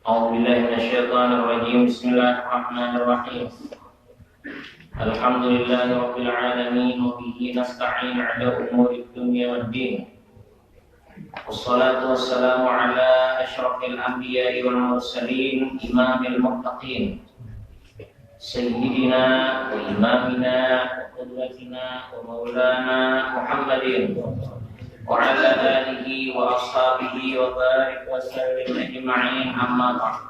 أعوذ بالله من الشيطان الرجيم. بسم الله الرحمن الرحيم. الحمد لله رب العالمين وبه نستعين على أمور الدنيا والدين، والصلاة والسلام على أشرف الأنبياء والمرسلين إمام المتقين سيدنا وإمامنا وقدوتنا ومولانا محمد وعلى آله وأصحابه وبارك وسلم أجمعين. أما بعد،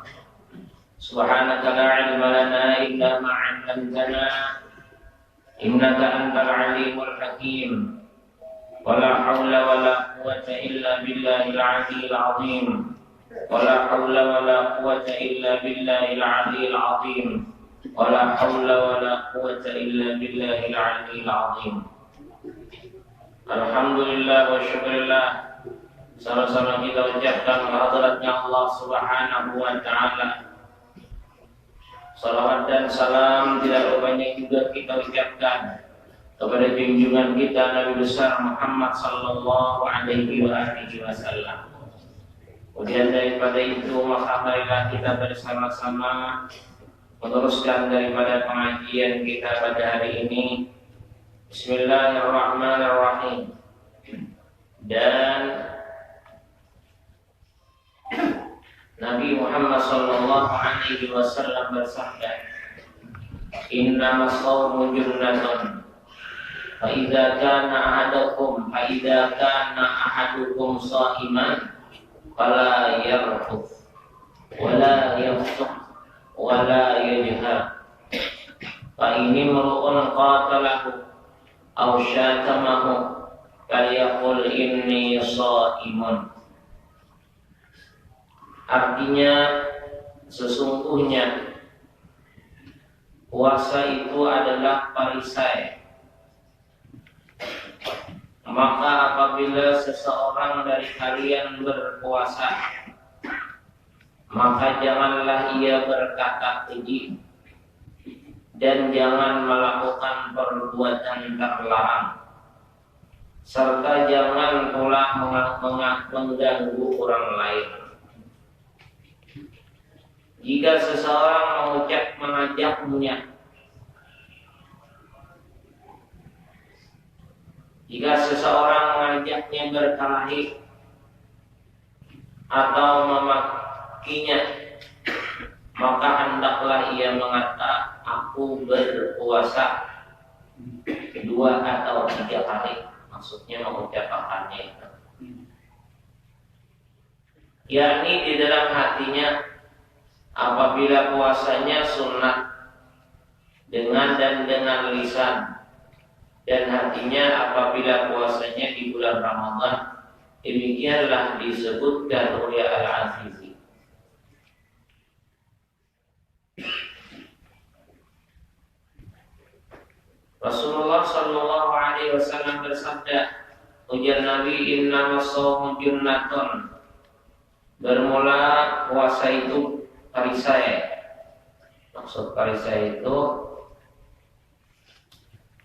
سبحانك لا علم لنا إلا ما علمتنا إنك أنت العليم الحكيم، ولا حول ولا قوة إلا بالله العلي العظيم، ولا حول ولا قوة إلا بالله العلي العظيم، ولا حول ولا قوة إلا بالله العلي العظيم. Alhamdulillah wa syukurillah, sama-sama kita ucapkan kehadiratnya Allah Subhanahu wa Ta'ala. Salawat dan salam tidak lupanya juga kita ucapkan kepada junjungan kita Nabi besar Muhammad sallallahu alaihi wasallam. Kemudian daripada itu, maka marilah kita bersama-sama meneruskan daripada pengajian kita pada hari ini. Bismillahirrahmanirrahim. Dan Nabi Muhammad sallallahu alaihi wasallam bersabda, "Innamas shawmu junnatun, fa idza kana ahadukum sha'iman fala yarfuth wala yafsuq wala yajhar, fa in imru'un qatalahu aw syatamahu falyaqul inni shaimun." Artinya, sesungguhnya puasa itu adalah perisai. Maka apabila seseorang dari kalian berpuasa, maka janganlah ia berkata keji, dan jangan melakukan perbuatan terlarang, serta jangan pula mengganggu orang lain. Jika seseorang mengajaknya berkelahi atau memakinya, maka hendaklah ia mengatakan, "Aku berpuasa 2 atau 3 hari." Maksudnya mengucapkannya itu, yakni di dalam hatinya apabila puasanya sunat dengan lisan, dan hatinya apabila puasanya di bulan Ramadan. Demikianlah disebutkan oleh Al-Azizi. Rasulullah sallallahu alaihi wasallam bersabda, ujar Nabi, "Innamas shawmu junnatun." Bermula puasa itu perisai. Maksud perisai itu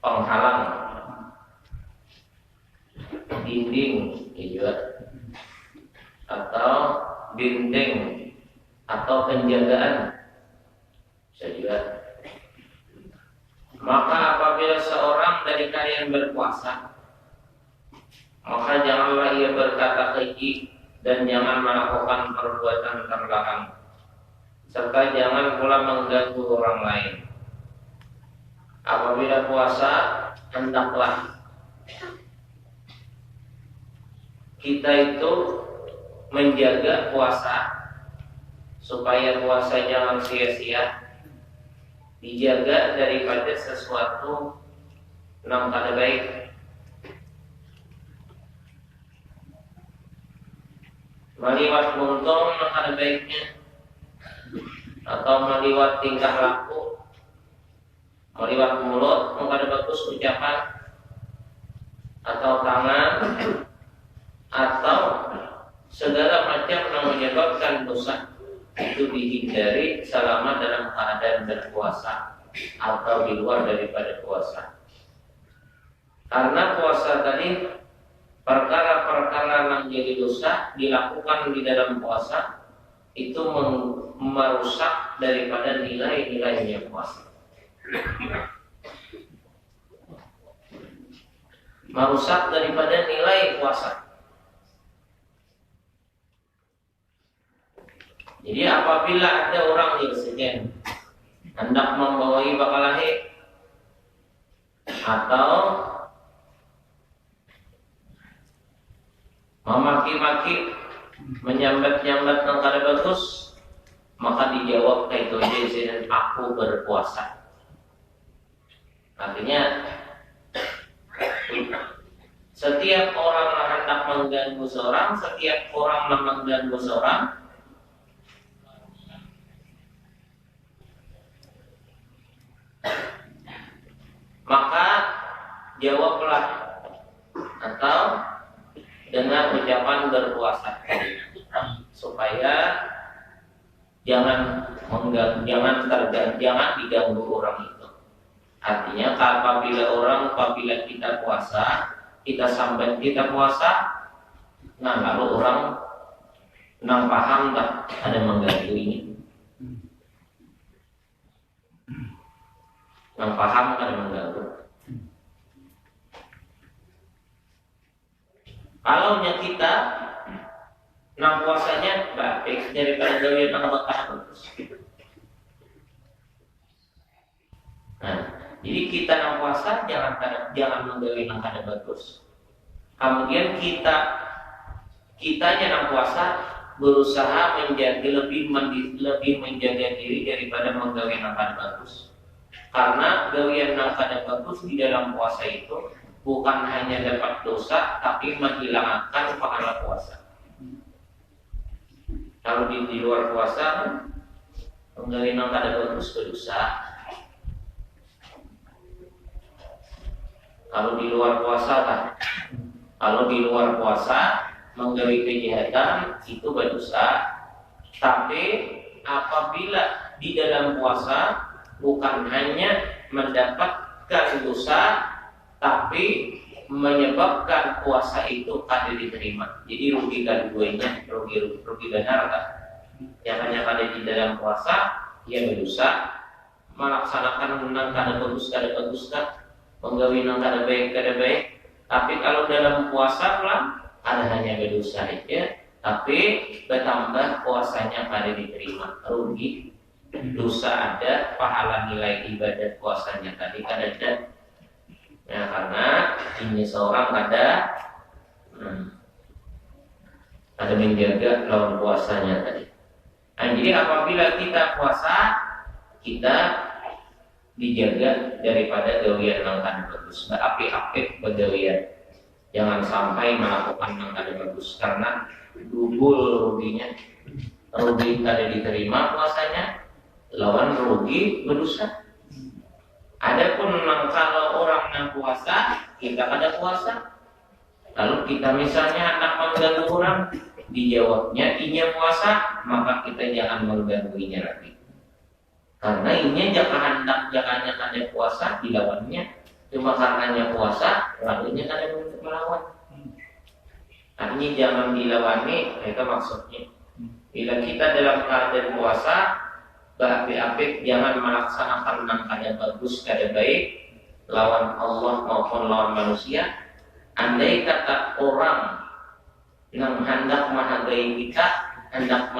penghalang, dinding juga, atau dinding, atau penjagaan bisa juga. Maka apabila seorang dari kalian berpuasa, maka janganlah ia berkata keji, dan jangan melakukan perbuatan terlarang, serta jangan pula mengganggu orang lain. Apabila puasa, hendaklah kita itu menjaga puasa supaya puasa jangan sia-sia, dijaga daripada sesuatu yang kada baik, meliwat buntung yang kada baiknya, atau meliwat tingkah laku, meliwat mulut yang kada bagus ucapan, atau tangan, atau segala macam yang menyebabkan dosa, itu dihindari selama dalam keadaan berpuasa atau di luar daripada puasa. Karena puasa tadi, perkara-perkara yang jadi dosa dilakukan di dalam puasa itu merusak daripada nilai-nilainya puasa. Merusak daripada nilai puasa. Jadi apabila ada orang yang sedang hendak membawai bakalahe atau memaki-maki, menyambat-nyambat yang kada bagus, maka dijawab kaitu dan aku berpuasa. Artinya setiap orang yang hendak mengganggu seorang, setiap orang yang mengganggu seorang, maka jawablah atau dengan ucapan berpuasa supaya jangan diganggu orang itu. Artinya apabila kita puasa, kita sampai kita puasa, nah lalu orang nang paham tak ada mengganggu ini, nang paham ada mengganggu. Kalau kita nang puasanya baik daripada gawe nang bagus. Nah, jadi kita nang puasa jangan menggawe nang kada bagus. Kemudian kitanya nang puasa berusaha lebih menjaga diri daripada menggawe nang kada bagus. Karena gawean nang kada bagus di dalam puasa itu bukan hanya dapat dosa, tapi menghilangkan pahala puasa. Kalau di luar puasa, menggawe nang kada bagus berdosa. Kalau di luar puasa menggawe kejahatan itu berdosa. Tapi apabila di dalam puasa bukan hanya mendapatkan dosa, tapi menyebabkan puasa itu kada diterima. Jadi rugi keduanya, rugi benar tak? Yang hanya kada di dalam puasa, ia berdosa, melaksanakan menang kada bagus tak? Menggawe nang kada baik. Tapi kalau dalam puasa lah ada hanya berdosa saja, tapi bertambah puasanya kada diterima, rugi. Dosa ada, pahala nilai ibadat puasanya tadi kada ada. Ya, karena ini seorang ada menjaga lawan puasanya tadi. Nah, jadi apabila kita puasa, kita dijaga daripada gawean nang kada bagus, apik-apik begawean. Jangan sampai melakukan nang kada bagus karena double ruginya. Rugi kada diterima puasanya, lawan rugi berdosa. Adapun kalau orang yang puasa, kita kada puasa, lalu kita misalnya hendak mengganggu orang, dijawabnya inya puasa, maka kita jangan menggangguinya lagi. Karena inya jangan kada puasa, dilawannya cuma karenanya puasa, lalu inya kada melawan. Artinya jangan dilawani, itu maksudnya. Bila kita dalam keadaan puasa, berapi-apik, jangan melaksanakan nang kada bagus, kada baik lawan Allah maupun lawan manusia. Andai kata orang yang hendak menghargai kita, hendak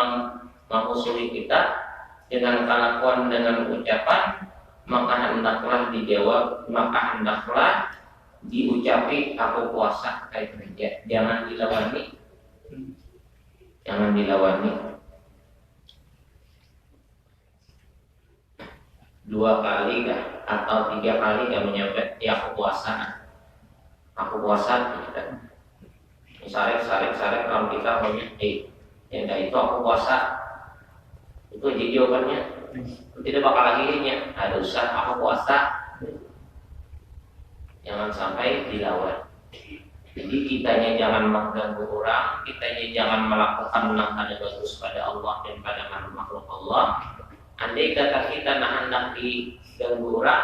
memusuhi kita dengan kelakuan, dengan ucapan, maka hendaklah dijawab, maka hendaklah diucapi aku puasa kayak kerja. Jangan dilawani. Dua kali kah atau 3 kali kah menyebut ya aku puasa kita. Sarek kalau kita banyak ya itu aku puasa, itu jadi jawabannya tidak bakal akhirnya ada usah aku puasa. Jangan sampai dilawan. Jadi kitanya jangan mengganggu orang, kitanya jangan melakukan yang kada bagus pada Allah dan pada makhluk Allah. Andai kata kita hendak diganggu orang,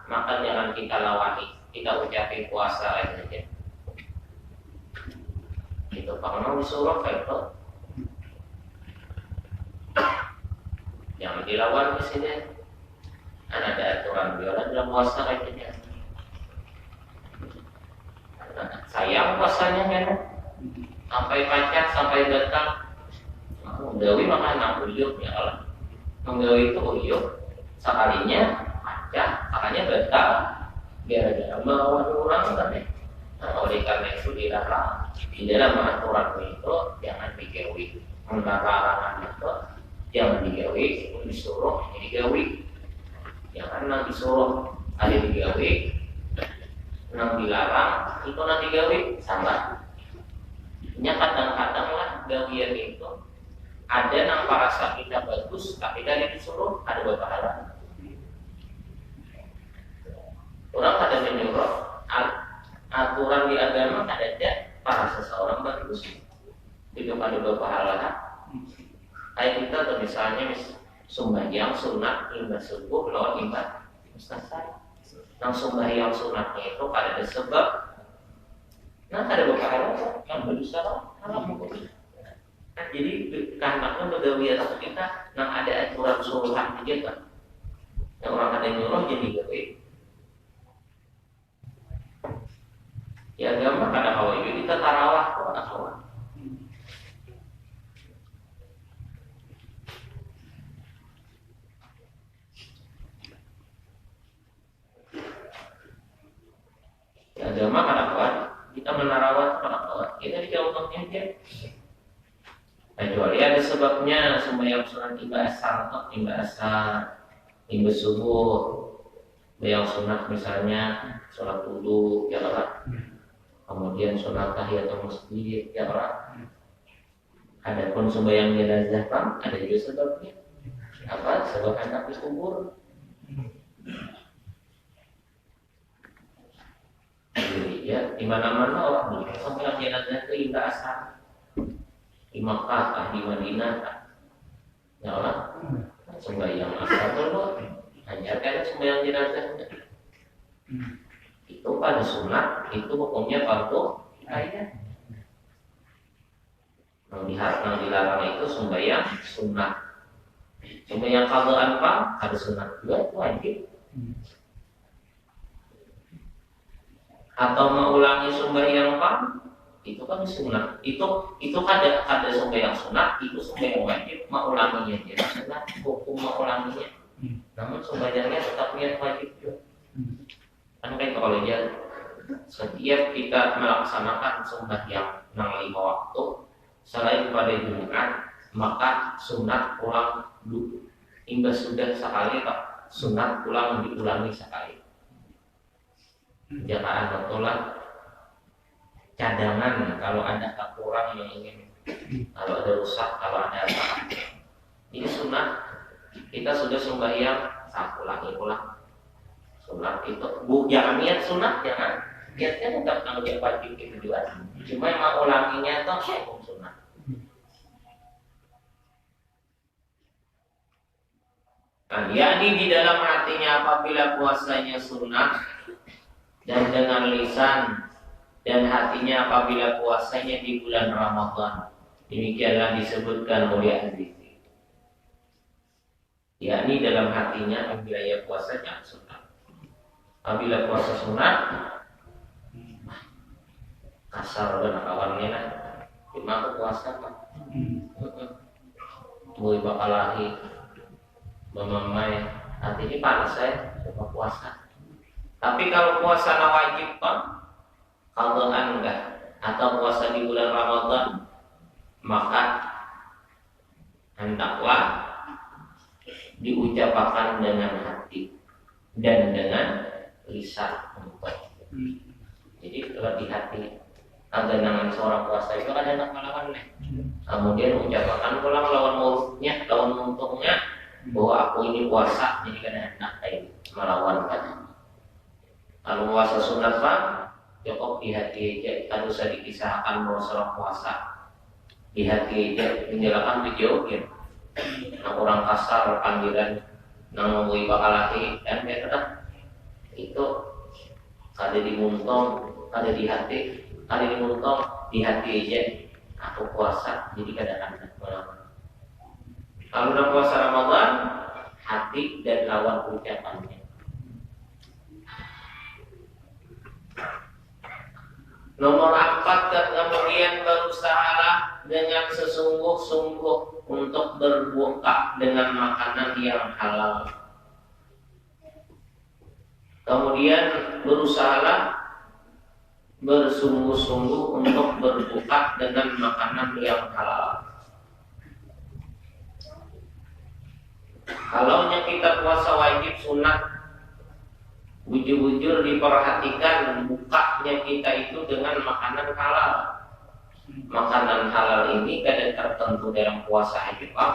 maka jangan kita lawani, kita ucapin puasa aja. Itu karena disuruh kayak itu. dilawan presiden. Kan ada aturan biola dalam puasa kayaknya. Sayang puasanya kan, sampai pacar, sampai datang. Menggawi makan anak uyuk ya Allah. Menggawi itu uyuk, sekalinya pacar, makanya batal. Gara-gara melawan orang kan ya. Nah, oleh karena itu dilarang di dalam aturan itu jangan digawi. Larangan itu jangan digawi, disuruh digawi. Jangan nang disuruh ada digawi, nang dilarang itu nang digawi sama. Nya kadang-kadang lah gawian itu ada nang parasa kita bagus, tapi dari disuruh ada beberapa hal. Orang kadang menyuruh aturan di agama ada para seseorang bagus. Itu ada beberapa hal. Kayak kita atau misalnya sembahyang sunat hingga subuh lawan ibadah selesai. Nang sembahyang sunatnya itu ada sebab. Nah ada beberapa hal yang berusaha alam hukum. Nah, jadi karena begawi atau kita nang ada aturan suruhan aja kan. Yang orang ada nyuruh jadi gawe. Ya agama kadang awal itu kita tarawah kok kawan. Ya agama kadang kawan kita menarawat kadang kawan kita dijauhkannya aja. Kecuali ada sebabnya sembahyang sunat tiba asar atau tiba asar, tiba subuh, yang sunat misalnya sholat wudu ya kan. Kemudian sholat tahiyatul masjid ya orang. Adapun sembahyang jenazah kan ada juga sebabnya. Apa? Sebab anak dikubur. Jadi ya di mana-mana orang sembahyang jenazah itu indah asar. Di Makkah, di Madinah, ya orang sembahyang asar dulu. Hanya kan sembahyang jenazah. Itu pada sunat itu hukumnya fardu kifayah. Yang dilarang itu sembahyang sunat. Sembahyang qadhaan apa? Ada sunat juga itu wajib. Atau mengulangi sembahyang apa? Itu kan sunat. Itu ada sembahyang sunat, itu sembahyang wajib, mengulanginya jadi sunat, hukum mengulanginya. Namun sembahyangnya tetap niat wajib juga. Kan kayak kalau dia setiap kita melaksanakan sembahyang nang 5 waktu selain pada Jumat maka sunat ulang dulu. Hingga sudah sekali tak sunat ulang diulangi sekali. Jangan betulan cadangan kalau ada kurang yang ingin, kalau ada rusak, kalau ada apa. Ini sunat kita sudah sembahyang saat ulang. Sunat itu jangan niat sunat, jangan niatnya tetap tanggung wajib itu juga. Cuma yang mau ulanginya itu hukum sunat. Nah, yakni di dalam hatinya apabila puasanya sunat dan dengan lisan dan hatinya apabila puasanya di bulan Ramadan. Demikianlah disebutkan oleh hadis. Yakni dalam hatinya apabila ia puasanya sunat. Apabila puasa sunat kasar dan kawannya lah. Cuma aku puasa pak. Boy bakal lahir memamai hati ini panas saya coba puasa. Tapi kalau puasa wajib pak, kalau enggak atau puasa di bulan Ramadan, maka hendaklah diucapkan dengan hati dan dengan lisan. Jadi kalau di hati aganangan seorang puasa itu ada nak melawan nih. Kemudian ucapkan pulang lawan mulutnya, lawan untungnya bahwa aku ini puasa, jadi kan hendak kayak melawan kan. Kalau puasa sunat pak, cukup di hati aja. Kalau usah dikisahkan bahwa seorang puasa di hati aja, menjelaskan dijauhin. Nah orang kasar panggilan, nang ngomongin bakal lagi dan biasa itu ada di muntong, ada di hati, ada di muntong, di hati aja. Aku puasa, jadi kadang-kadang melawan. Kalau udah puasa Ramadan, hati dan lawan ucapannya. Nomor 4, dan kemudian berusahalah dengan sesungguh-sungguh untuk berbuka dengan makanan yang halal. Kemudian berusahalah bersungguh-sungguh untuk berbuka dengan makanan yang halal. Kalau kita puasa wajib sunat, bujur-bujur diperhatikan bukanya kita itu dengan makanan halal. Makanan halal ini kadang tertentu dalam puasa aja Pak.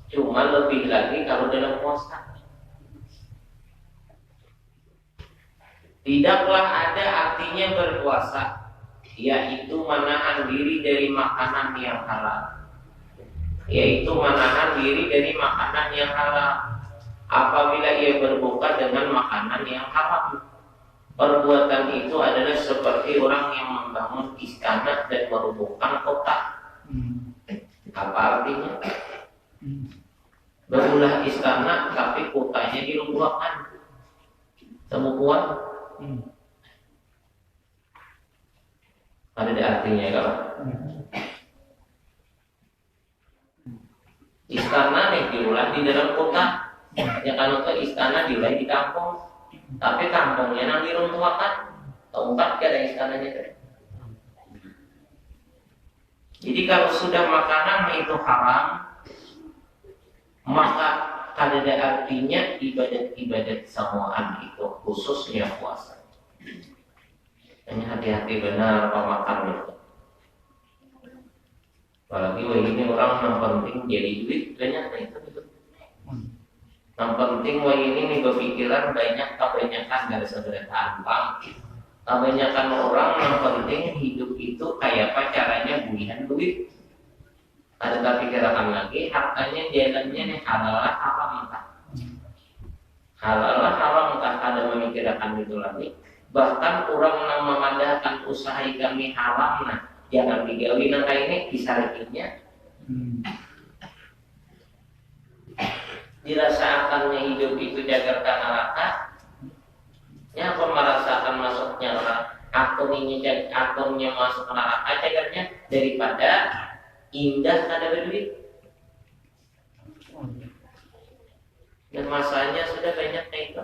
Cuma lebih lagi kalau dalam puasa. Tidaklah ada artinya berpuasa, yaitu menahan diri dari makanan yang halal. Apabila ia berbuka dengan makanan yang haram. Perbuatan itu adalah seperti orang yang membangun istana dan merubuhkan kota. Apa artinya? Berulah istana tapi kotanya dirubuhkan. Temu kuat? Ada artinya kalau istana yang diulah di dalam kota. Ya kalau ke istana diulah di kampung, tapi kampungnya nang diruntuhkan, tempat ada istananya. Jadi kalau sudah makanan itu haram, maka ada artinya ibadat-ibadat semuaan itu, khususnya puasa. Hanya hati-hati benar pemakan itu. Apalagi ini orang yang penting jadi duit banyak itu. Yang penting ini nih berpikiran banyak, kebanyakan dari sederhana bang. Kebanyakan orang yang penting hidup itu kayak apa caranya buihan duit. Ada tapi pikiran lagi hartanya jalannya nih halal haram entah. Halal haram entah, ada memikirkan itu lagi. Bahkan orang yang memandangkan usaha kami haram, nah jangan digawi nang ini disarikinnya. Dirasakannya hidup itu Jakarta neraka. Ya apa merasakan masuknya akunnya masuk neraka cagarnya daripada indah ada berduit. Dan masanya sudah banyak itu.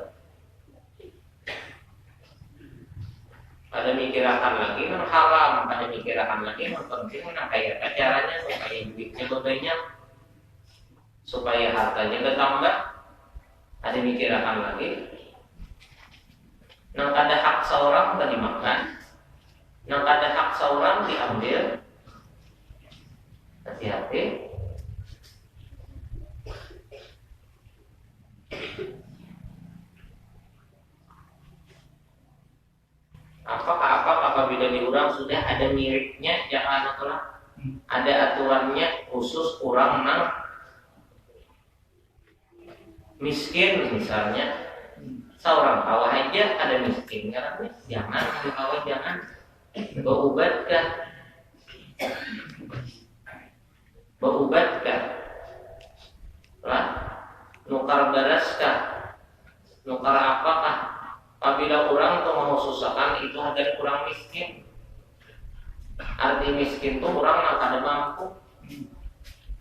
Ada mikirakan lagi kan haram, ada mikirakan lagi yang penting nah kayak caranya supaya duitnya banyak, supaya hartanya bertambah. Ada mikirakan lagi. Nang ada hak seorang tadi makan, nang ada hak seorang diambil. Hati-hati. Apakah apabila diurang sudah ada miripnya, jangan ada aturannya khusus orang nang miskin misalnya, seorang bawah aja ada miskin karena jangan di bawah jangan berubatkah lah nukar baraskah nukar apakah apabila orang tuh mau susahkan itu ada kurang miskin. Arti miskin tuh orang yang kada mampu.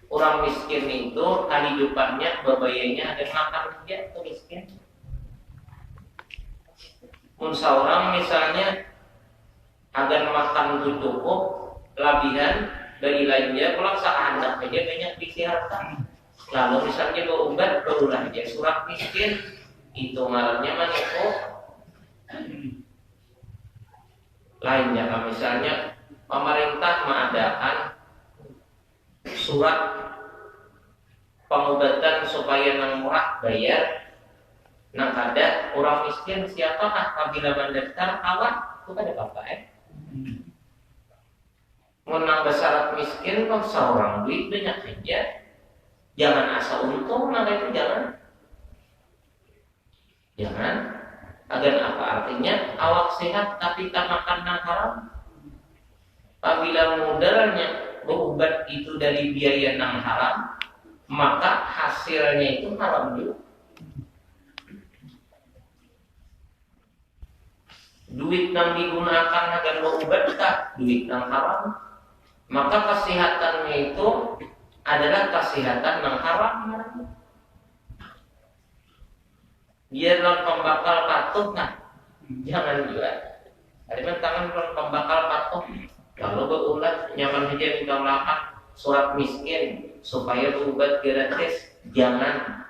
Orang miskin itu kehidupannya bebayanya ada makan dia tuh miskin. Seorang misalnya agar makan tuh cukup labihan dari lainnya pulang seanak aja banyak isi harta. Lalu misalnya berobat berulah aja surat miskin itu malamnya maniku lainnya. Misalnya pemerintah mengadakan surat pengobatan supaya nang murah bayar, nang ada orang miskin siapakah apabila mendaftar awak itu ada apa menang besar miskin kok seorang duit banyak aja, jangan asal untung nah itu jangan agar apa artinya awak sehat tapi tak makan nang haram. Apabila modalnya berobat itu dari biaya nang haram, maka hasilnya itu haram juga. duit yang digunakan agar berobat duit yang haram, maka kesehatannya itu adalah kesehatan yang haram. Dia non pembakal patuh jangan juga. Ada tangan non pembakal patuh. Kalau berulat nyaman saja minta lahan surat miskin supaya berobat gratis, jangan.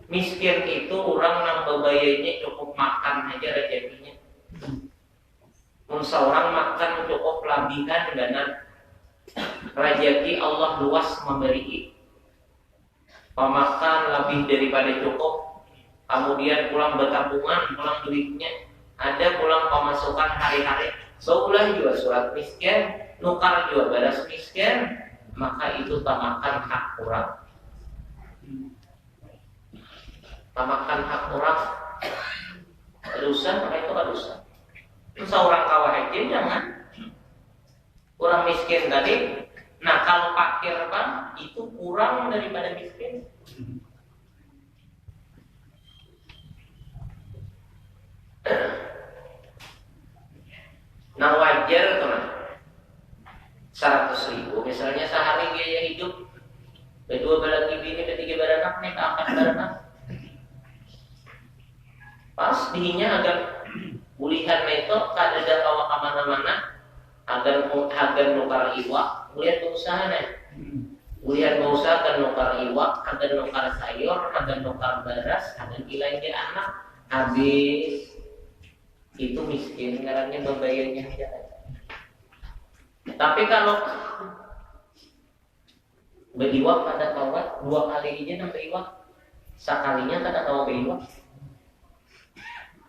Miskin itu orang yang bebayanya cukup makan aja rezekinya. Seorang makan cukup labihan dan rezeki Allah luas memberi. Pemakan lebih daripada cukup. Kemudian pulang bertabungan, pulang duitnya. Ada pulang pemasukan hari-hari. Seulah juga surat miskin, nukar juga balas miskin, maka itu tamakan hak orang. Tamakan hak orang. Dosa, maka itu dosa. Seorang kawah haji jangan. Orang miskin tadi. Nah kalau fakir Bang, itu kurang daripada miskin. Nah wajar teman 100.000 misalnya sehari gaya hidup kedua balaki bini ketiga beranak nih keempat beranak pas dihinya agar ulihan itu kada kawa kemana-mana agar nukar iwak ulihan berusaha nih ulihan berusaha agar nukar iwak agar nukar sayur agar nukar beras agar ilangnya anak habis itu miskin karena membayarnya aja. Tapi kalau beriwak pada kawat 2 kali aja nambah iwak, sekalinya kada tahu beriwak.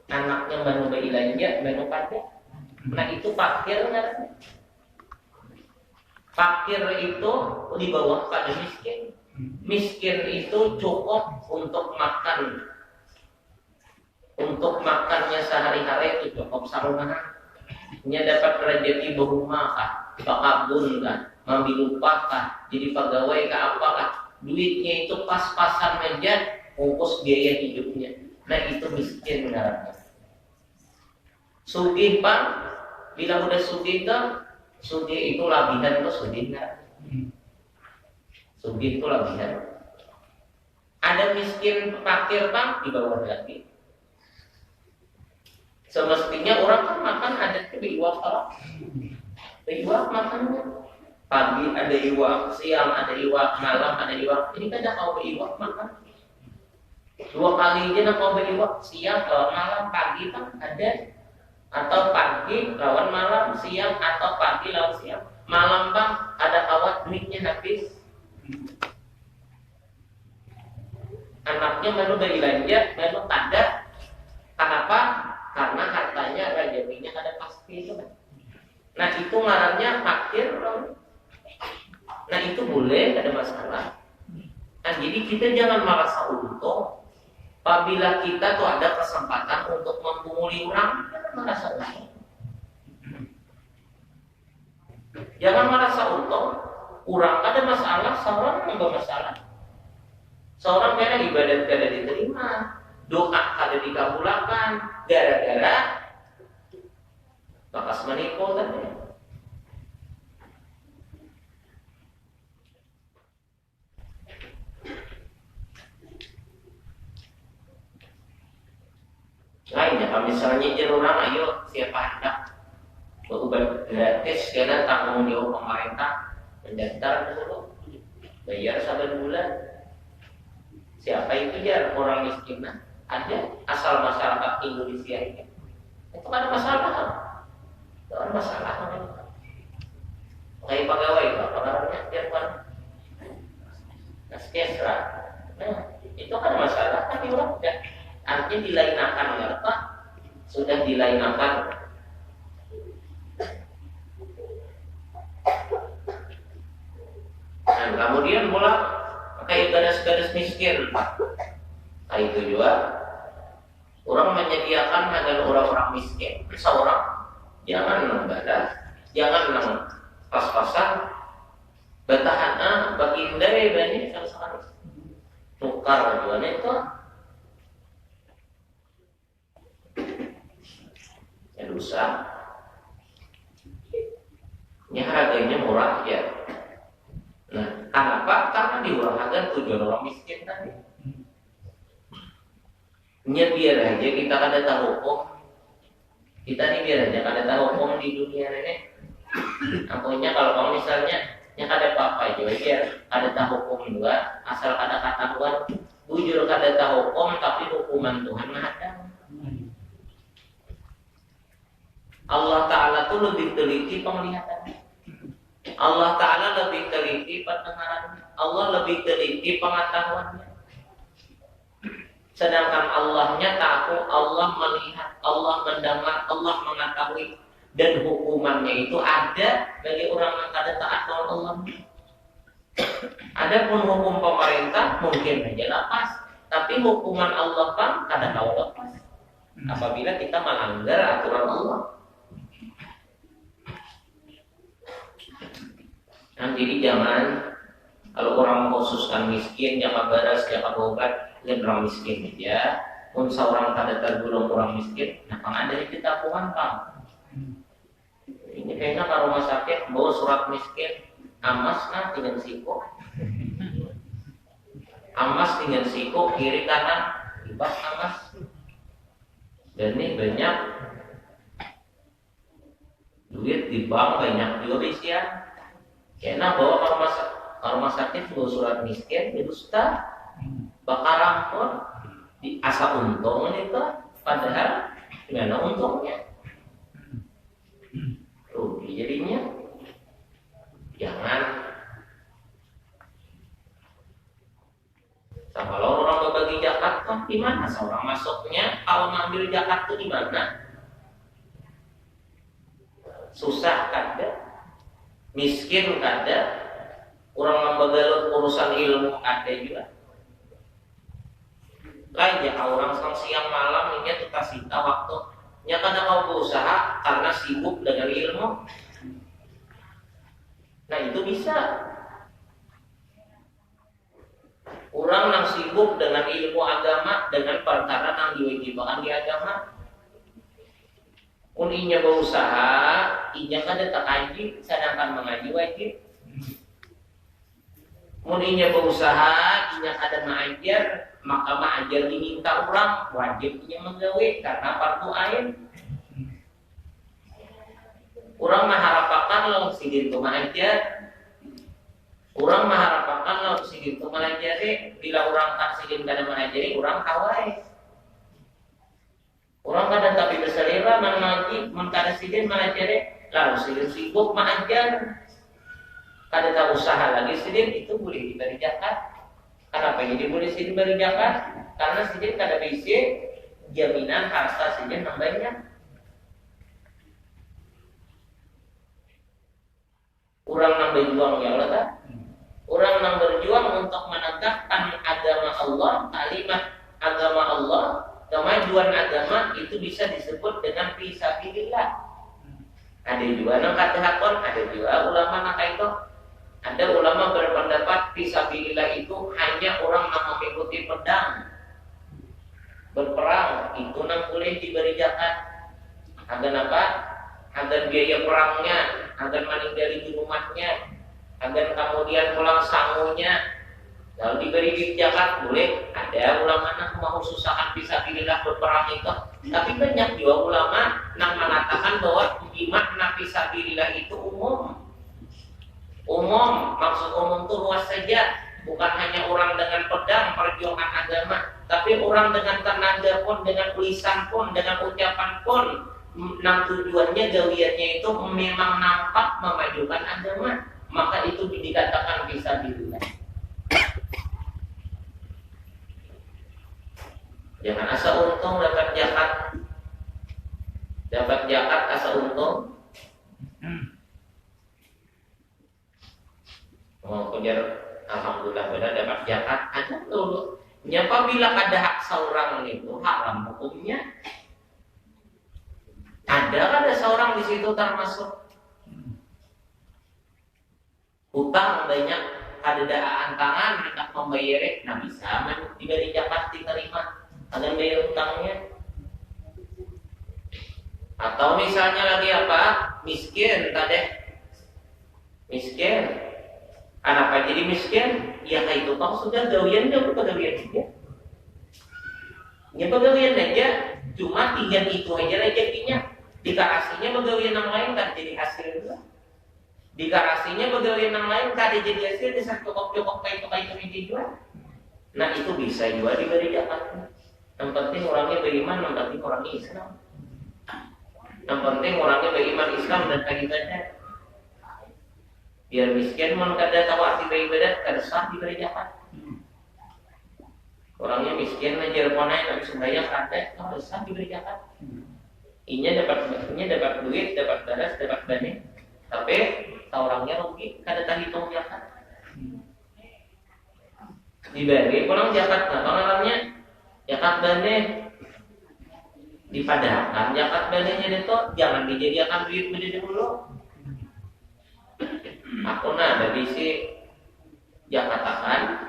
Anaknya baru berilanja, baru pada. Nah itu fakir kan? Fakir itu di bawah pada miskin. Miskin itu cukup untuk makan. Untuk makannya sehari-hari itu cukup sarumahan. Nya dapat rezeki berumah kah, pakabun kah, mambil upah kah, jadi pegawai kah apa kah. Duitnya itu pas-pasan aja ongkos biaya hidupnya. Nah itu miskin ngarannya. Sugih Pak, bila udah sugih kan, sugih itu labihan tuh sugih enggak? Sugih itu labihan. Ada miskin fakir Pak di bawah lagi. Semestinya orang kan makan ada iwak kalau iwak makannya pagi ada iwak, siang ada iwak, malam ada iwak. Ini kan ada kau iwak makan 2 kali aja nak kau iwak, siang lawan malam, pagi kan ada atau pagi lawan malam, siang atau pagi lawan siang. Malam bang ada kawat duitnya habis. Anaknya baru belanja, baru ada. Kenapa? Karena hartanya rezekinya ada pasti itu kan. Nah itu ngarannya fakir. Nah itu boleh, ada masalah. Nah jadi kita jangan merasa untung. Apabila kita tuh ada kesempatan untuk mempungguli orang, jangan merasa untung. Jangan merasa untung. Orang ada masalah, seorang enggak masalah. Seorang kena ibadat kada diterima. Doa kada dikabulkan gara-gara bakas menipu tadi. Lainnya kalau misalnya orang ayo siapa hendak berobat gratis karena tanggung jawab pemerintah mendaftar dulu bayar 1 bulan. Siapa itu jar orang miskin ada asal masyarakat Indonesia ini itu kan ada masalah ada masalah kayak pegawai pegawainya Jerman Naskesra itu kan masalah kan orang udah artinya dilainakan apa sudah dilainakan dan kemudian pula kayak garis-garis miskin nah itu juga orang menyediakan agar orang-orang miskin seorang jangan membadas jangan pas-pasan bertahan bagi hindari banyak sekali tukar jualnya itu dosa. Ini harganya murah ya. Nah, kenapa? Karena dimurahkan tujuan orang miskin tadi. Nya biar aja kita kada tahu hukum. Kita nih biar aja kada tahu hukum di dunia ini. Ampunnya kalau kamu misalnya nya kada apa-apa aja biar kada tahu hukum juga, asal kada ketahuan bujur kada tahu hukum tapi hukuman Tuhan ada. Allah Ta'ala tuh lebih teliti penglihatannya. Allah Ta'ala lebih teliti pendengarannya. Allah lebih teliti pengetahuannya. Sedangkan Allahnya tahu, Allah melihat, Allah mendengar, Allah mengetahui. Dan hukumannya itu ada bagi orang yang kada taat dengan Allah. Adapun hukum pemerintah mungkin aja lepas, tapi hukuman Allah kan kada tahu lepas. Apabila kita melanggar aturan Allah. Nah, jadi jangan kalau orang mengkhususkan miskin, jangan baras, jangan berobat, dan orang miskin aja. Pun seorang kada tergolong orang miskin, nah kan ada di tabungan kan. Ini kayaknya ke rumah sakit bawa surat miskin, amas nah dengan siko, amas dengan siko kiri kanan, ibas amas. Dan ini banyak duit di bank, banyak juris ya. Karena bawa ke rumah sakit bawa surat miskin, itu sudah bakaran pun di asa untung itu, padahal gimana untungnya? Rugi jadinya. Jangan. Sama kalau orang berbagi zakat kan di mana seorang masuknya? Kalau ngambil zakat itu di mana? Susah kada? Miskin kada, orang membegalut urusan ilmu ada juga. Lain ya orang siang malam ini kita sita waktu. Ya kadang mau berusaha karena sibuk dengan ilmu. Nah itu bisa. Orang yang sibuk dengan ilmu agama dengan perkara yang diwajibkan di agama. Uninya berusaha, inya kada tak kaji, sedangkan mengaji wajib. Uninya berusaha, inya kada mengajar, maka mengajar diminta orang, wajib inya menggawe karena fardu ain. Orang mengharapkan lo sidin tu mengajar, orang mengharapkan lo sidin tu mengajari. Bila orang tak sidin kada mengajari, orang kawai. Orang kadang tapi berselera mengaji, mengkada sidin mengajari, lalu sidin sibuk mengajar. Kada tak usaha lagi sidin itu boleh diberi zakat. Kenapa jadi boleh sidin beri zakat? Karena sidin kada bisa jaminan harta sidin yang banyak. Orang yang berjuang ya Allah tak? Orang yang berjuang untuk menegakkan agama Allah, kalimat agama Allah. Kemajuan agama itu bisa disebut dengan fisabilillah. Ada juga yang kata hakon, ada juga ulama kata itu. Ada ulama berpendapat fisabilillah itu hanya orang yang mengikuti pedang berperang itu yang boleh diberi zakat. Agar apa? Agar biaya perangnya, agar meninggali di rumahnya, agar kemudian pulang sangunya. Kalau diberi zakat boleh. Ada ulama yang mengkhususkan fisabilillah berperang itu. Tapi banyak juga ulama yang mengatakan bahwa makna fisabilillah itu umum. Umum, maksud umum itu luas saja. Bukan hanya orang dengan pedang perjuangan agama, tapi orang dengan tenaga pun, dengan tulisan pun, dengan ucapan pun. Nah tujuannya, gawiannya itu memang nampak memajukan agama. Maka itu dikatakan fisabilillah. Jangan asa untung dapat zakat. Dapat zakat asa untung. Mau kejar alhamdulillah benar dapat zakat ada dulu. Nyapa bila ada hak seorang itu haram hukumnya. Ada seorang di situ termasuk hutang banyak, ada daan tangan hendak membayar, nah bisa diberi zakat diterima. Agar bayar hutangnya. Atau misalnya lagi apa? Miskin tadi. Miskin. Kenapa jadi miskin? Ya kayak itu kan sudah gawian dia pegawaian aja. Ya pegawaian aja, cuma tinggal itu aja rezekinya. Dikasihnya pegawaian yang lain kan jadi hasil juga. Dikasihnya pegawaian yang lain kan jadi hasil bisa cukup kayak itu dijual. Nah itu bisa juga diberi zakat. Yang penting orangnya beriman, yang penting orangnya Islam. Yang penting orangnya beriman Islam dan kaitannya. Biar miskin mun kada tahu arti beribadah kada sah diberi zakat. Orangnya miskin aja reponai tapi sembahyang kada kada sah diberi zakat. Inya dapat duit, dapat beras, dapat bani. Tapi orangnya rugi kada terhitung zakat. Diberi pulang zakat nah orangnya zakat bani dipadahkan zakat baninya itu jangan dijadikan duit menjadi dulu. Aku ada bisi ya katakan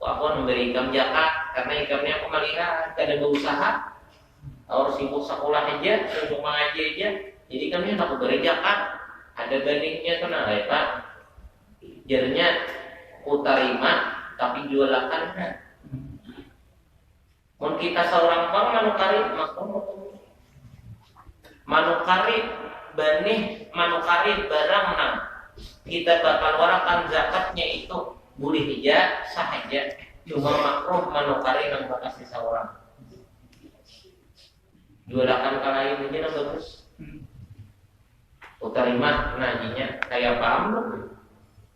aku memberi ikam zakat karena ikamnya aku melihat kada berusaha harus sibuk sekolah aja sibuk mengaji aja jadi kami aku beri zakat ada bandingnya ya Pak jadinya ku terima tapi jualakan mun kita seorang bang manukari benih manukari barang nang kita bakal warakan zakatnya itu boleh aja sah aja cuma makruh manukari nang bakasi seorang jualakan kalahin aja nang bagus utarima najinya kayak paham belum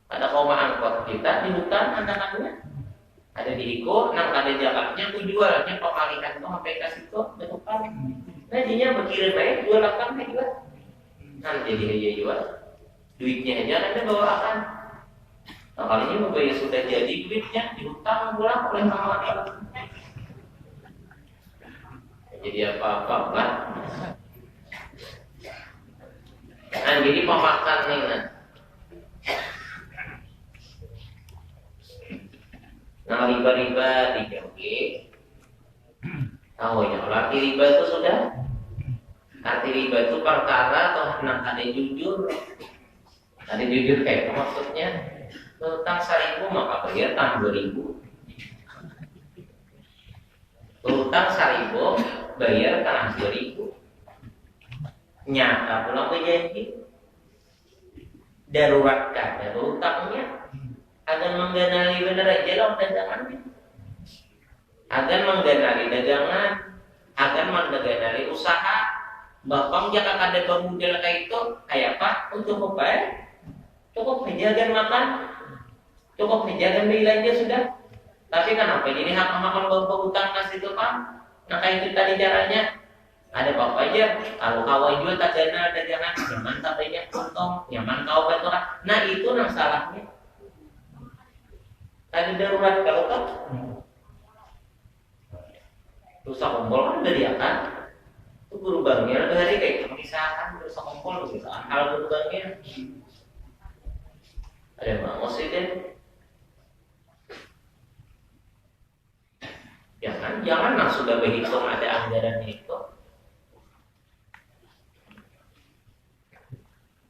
ada koma angkot kita di hutan anak-anaknya ada di Iko nang ada zakatnya ku jualnya pemalikan tuh sampai kasih tuh betukan najinya berkirim aja jualakan aja juga kan jadi aja jual duitnya aja anda bawakan nah kali ini membayar sudah jadi duitnya dihutang pulang oleh kawan jadi apa-apa kan nah jadi pemakan nih kan nah riba-riba dijauhi tahu ya arti riba itu sudah arti riba itu perkara atau ada jujur kayak maksudnya utang 1.000 maka bayar tahun 2.000 utang 1.000 bayar tahun 2.000 nyata pulang berjanji darurat kada utangnya agar mengganali benar aja loh dagangannya agar mengganali dagangan agar mengganali usaha Bapak jangan ada pemudal kayak itu kayak apa untuk apa? Cukup menjaga makan, cukup menjaga belanja sudah. Tapi kenapa jadi hak-hak bapak utang kasih itu kan? Nah kayak itu tadi caranya ada apa aja. Kalau kawan jual tak dana dagangan, nyaman tak banyak untung, nyaman kau betul kan? Nah itu yang salahnya. Ada darurat kalau kan? Rusak kumpul kan dari akan. Itu guru banknya ada hari kayak misalkan berusaha kompol misalkan hal guru banknya ada mau sih deh jangan nah sudah berhitung ada anggarannya itu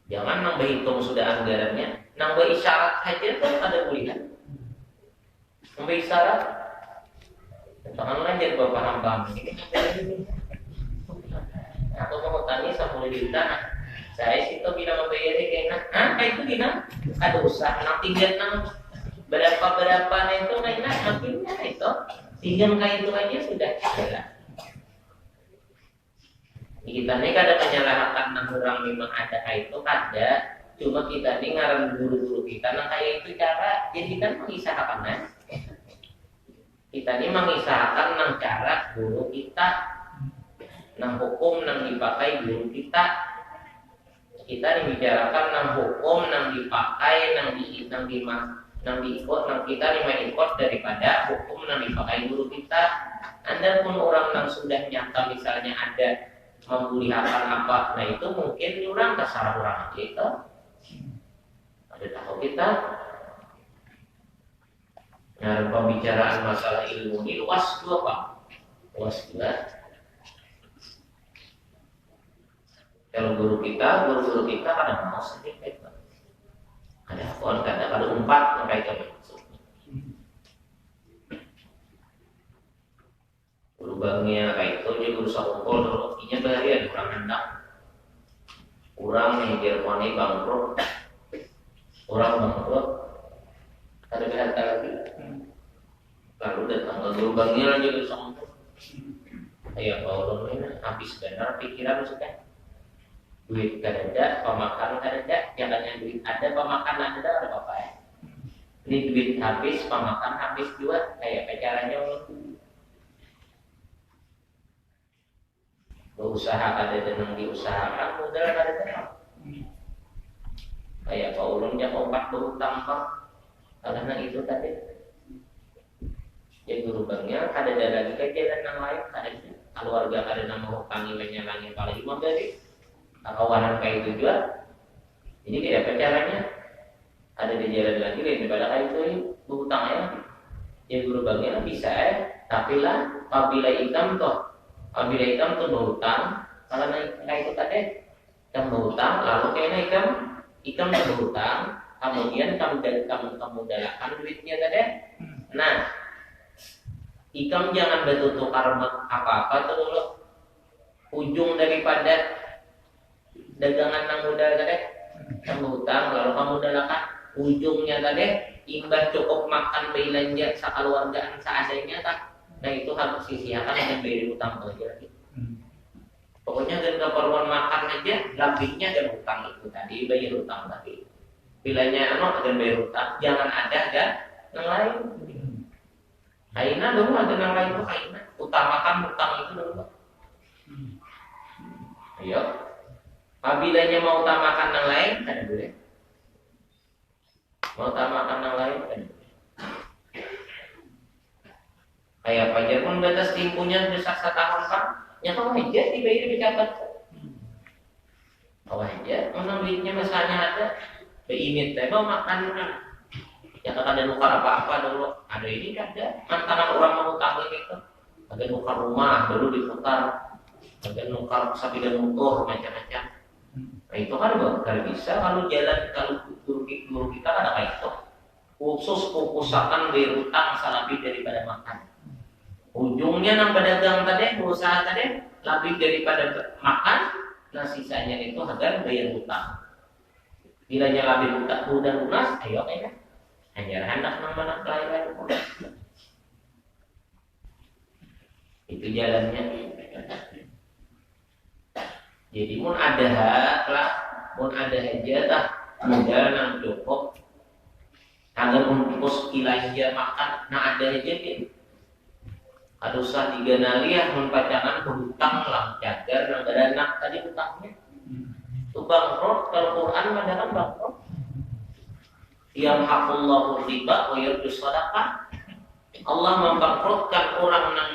jangan nang berhitung sudah anggarannya nang berisyarat saja tuh ada bulian nang berisyarat jangan lanjut paham ini aku mau tanya 10 juta saya sih tuh bilang membayar kayak itu bilang ada usaha nanti dia nang berapa itu kayaknya nantinya itu tinggal kayak itu aja sudah jelas kita ini ada penyalahkan nang orang memang ada itu ada cuma kita ini ngaran guru-guru kita nang kayak itu cara jadi kan mengisahkan kita ini mengisahkan nang cara guru kita nang hukum nang dipakai guru kita dibicarakan nang hukum nang dipakai nang diikut nang kita ikut daripada hukum nang dipakai guru kita. Anda pun orang nang sudah nyata misalnya ada membulihakan apa, nah itu mungkin orang tersalah orang kita ada tahu kita nah pembicaraan masalah ilmu ini luas juga Pak luas juga Kalau guru-guru kita kadang mau sedikit, ada pun ada 4 mereka masuk. Guru bangnya kayak itu dia guru sakungkul dulu, inya bahaya kurang hendak, kurang nih Jermani bangkrut, ada PHK lagi, lalu datang ke guru bangnya lagi guru sakungkul, ayo kalau ini habis benar pikiran sudah. Duit kada, pemakan kada, jangan duit ada, pemakan ada apa-apa ya. Ini duit habis, pemakan habis juga, kayak caranya berusaha kada dan diusahakan, modal kada dapat. Kayak Pak Ulun dia obat berutang Pak, karena itu tadi. Ya guru banknya kada ada lagi kejadian yang lain, kada keluarga kada nama hutangi langi apalagi memberi. Kawanan kayak itu juga, jadi tidak apa caranya ada di jalan lagi daripada kayak itu berhutang ya. Ya guru banknya bisa tapi lah apabila hitam tuh berhutang, kalau kayak itu tadi hitam berhutang, lalu kayaknya hitam berhutang, kemudian kamu dalakan duitnya tadi. Nah, hitam jangan bertukar apa-apa tuh dulu. Ujung daripada dagangan nang modal tadi, kamu hutang lalu kamu dalakan ujungnya tadi imbas cukup makan belanja sakeluargaan seadanya tak, nah itu harus sisihkan dan beri hutang lagi. Pokoknya dan keperluan makan aja lebihnya dan hutang itu tadi bayar hutang tadi. Bilanya dan bayar hutang jangan ada yang lain. Aina dulu ada yang lain tuh aina utamakan hutang itu dulu. Ayo. Apabila mau utamakan yang lain, kan boleh. Mau utamakan yang lain, kan boleh. Kayak pajak pun batas timpunya besar setahun kan, yang kau aja dibayar pejabat. Kau aja, mana duitnya misalnya ada, beimit, mau makan kan. Ya tak ada nukar apa-apa dulu, ada ini kan ada. Antara orang mau utang gitu, ada nukar rumah, dulu diputar, ada nukar sapi dan motor macam-macam. Nah itu kan bakal bisa kalau jalan kalau guru kita ada kayak itu khusus usahakan berutang lebih daripada makan. Ujungnya nang pedagang tadi berusaha tadi lebih daripada makan, nah sisanya itu agar bayar hutang. Bila lebih hutang udah lunas, ayo ya hanya hendak nang mana kelahiran itu jalannya. Jadi mun ada aja tah modal nang cukup agar untuk ilahnya makan nah ada aja gitu. Ada usah diganali mun pacangan berhutang lah jagar nang beranak tadi hutangnya. Itu bangkrut kalau Quran madaran bangkrut. Yamhaqullahu riba wa yurdus shadaqah. Allah membangkrutkan orang nang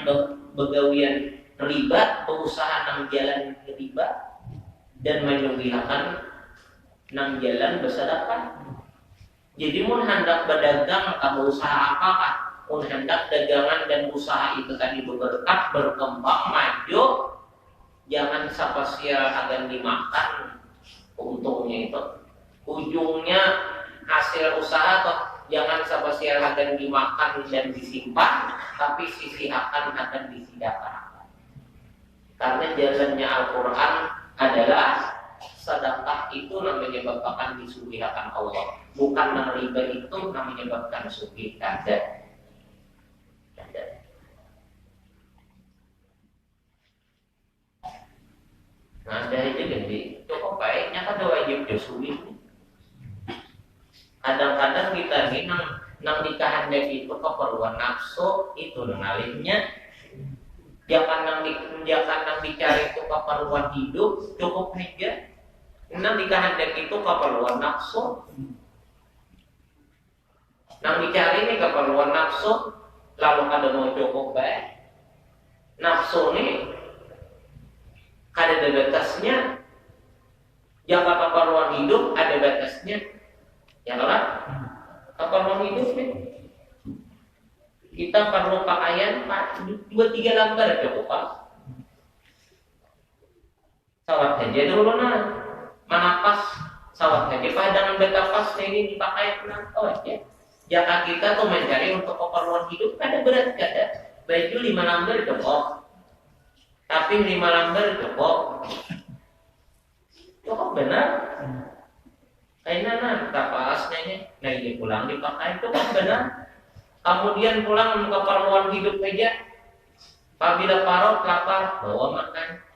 begawian riba, berusaha nang jalan riba dan menyugihakan nang jalan bersedekah. Jadi mun hendak berdagang atau usaha apakah, mun hendak dagangan dan usaha itu tadi berberkah, berkembang, maju, jangan spasial akan dimakan untungnya itu. Ujungnya hasil usaha toh jangan spasial akan dimakan dan disimpan, tapi sisihkan akan disidangkan. Karena jalannya Al-Quran adalah sedekah itu menyebabkan disugihakan Allah, bukan yang riba itu menyebabkan sugih. Ada. Nah dari itu jadi cukup baiknya kan wajib sugih. Kadang-kadang kita ini nang nikahan itu keperluan nafsu itu ngalihnya. Jangan nang dicari itu keperluan hidup cukup aja. Nang dikehendaki itu keperluan nafsu. Nang dicari ini keperluan nafsu, lalu kada mau cukup baik. Nafsu ini kada ada batasnya. Jangan keperluan hidup ada batasnya. Ya kan? Keperluan hidup ini. Kita perlu pakaian 2-3 lembar cukup Pak. Sawat aja dulu mana pas sawat aja padangan beta pas ini dipakai penantau aja. Jaka kita tuh mencari untuk keperluan hidup kada berat kada. Baju 5 lembar cukup. Tapi 5 lembar cukup. Cukup benar. Kainan tapasnya nah ini pulang dipakai cukup benar. Kemudian pulang untuk keperluan hidup aja. Apabila parut lapar bawa makan.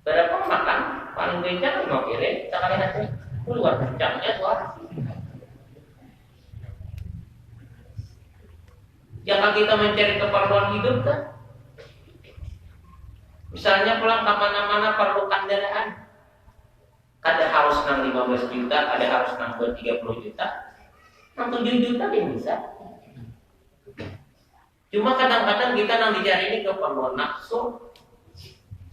Berapa makan? Paling kencang 5 piring. Sekali hati keluar kencangnya suara. Jika kita mencari keperluan hidup kan, misalnya pulang ke mana-mana perlu kendaraan, ada harus 15 juta, ada harus 30 juta, 7 juta dia bisa. Cuma kadang-kadang kita yang dicari ini keperluan nafsu.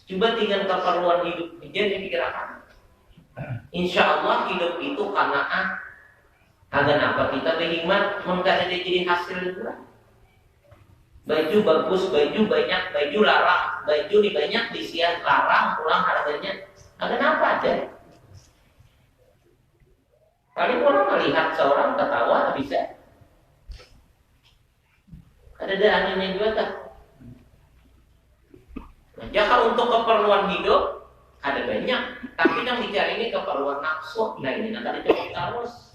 Coba tinggal keperluan hidup aja dipikirkan. Insya Allah hidup itu kanaan. Agar apa kita berhikmat, mengkata dia jadi hasil itu lah. Baju bagus, baju banyak, baju larang, baju di banyak disian larang, pulang harganya. Agar apa aja? Paling orang melihat seorang ketawa bisa. Ada anehnya juga tak? Jika untuk keperluan hidup ada banyak, tapi yang dicari ini keperluan nafsu. Nah ini nanti coba terus.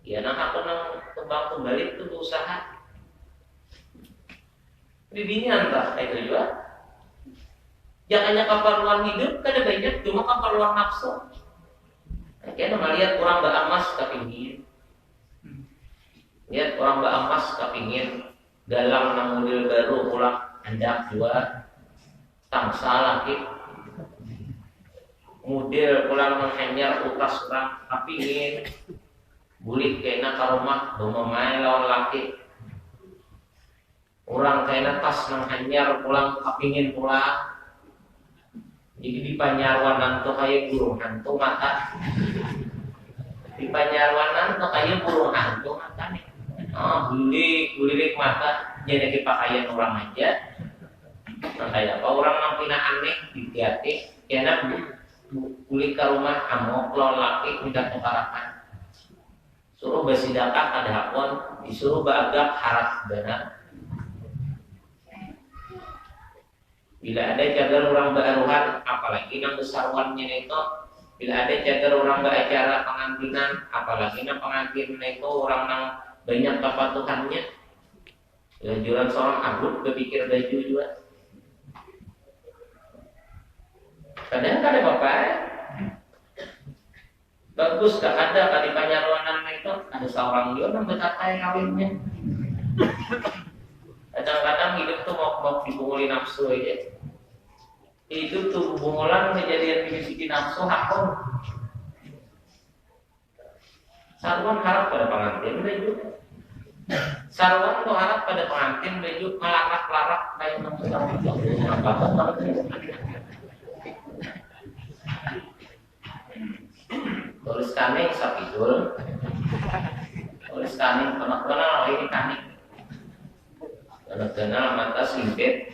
Ya nak aku nang kembali itu usaha. Bibini antara itu juga. Jangannya keperluan hidup ada banyak, cuma keperluan nafsu. Kita melihat orang beremas kepingin. Lihat orang beremas kepingin. Dalam nang mobil baru pulang hendak jual. Tangsa lagi model pulang menghanyar utas orang kapingin bulik kena ke rumah main lawan laki orang kena tas menghanyar pulang kapingin pulang jadi di Panyarwanan tuh kayak burung hantu mata di Panyarwanan tuh kayak burung hantu mata nih bulik mata jadi pakaian orang aja. Nah, kayak apa orang nampina aneh ditiati karena kulit ke rumah amok lo laki minta tukarakan suruh bersidakah ada hakon disuruh bagak harap benar bila ada cadar orang baruhan apalagi yang besarwannya itu bila ada cadar orang beracara pengantinan apalagi yang pengantin itu orang yang banyak kepatuhannya jualan seorang abud berpikir baju juga. Kadang ada bapak bagus gak ada di Panyarwanan itu ada seorang juga yang berkata kawinnya. Kadang-kadang hidup tuh mau dibunguli nafsu aja. Itu tuh bungulan kejadian dimiliki nafsu hakon. Sarwan harap pada pengantin baju. Sarwan tuh harap pada pengantin baju melarak-larak kayak nafsu. Tulis kaning sapidul tulis kaning kenal ini kaning kenal mata sempit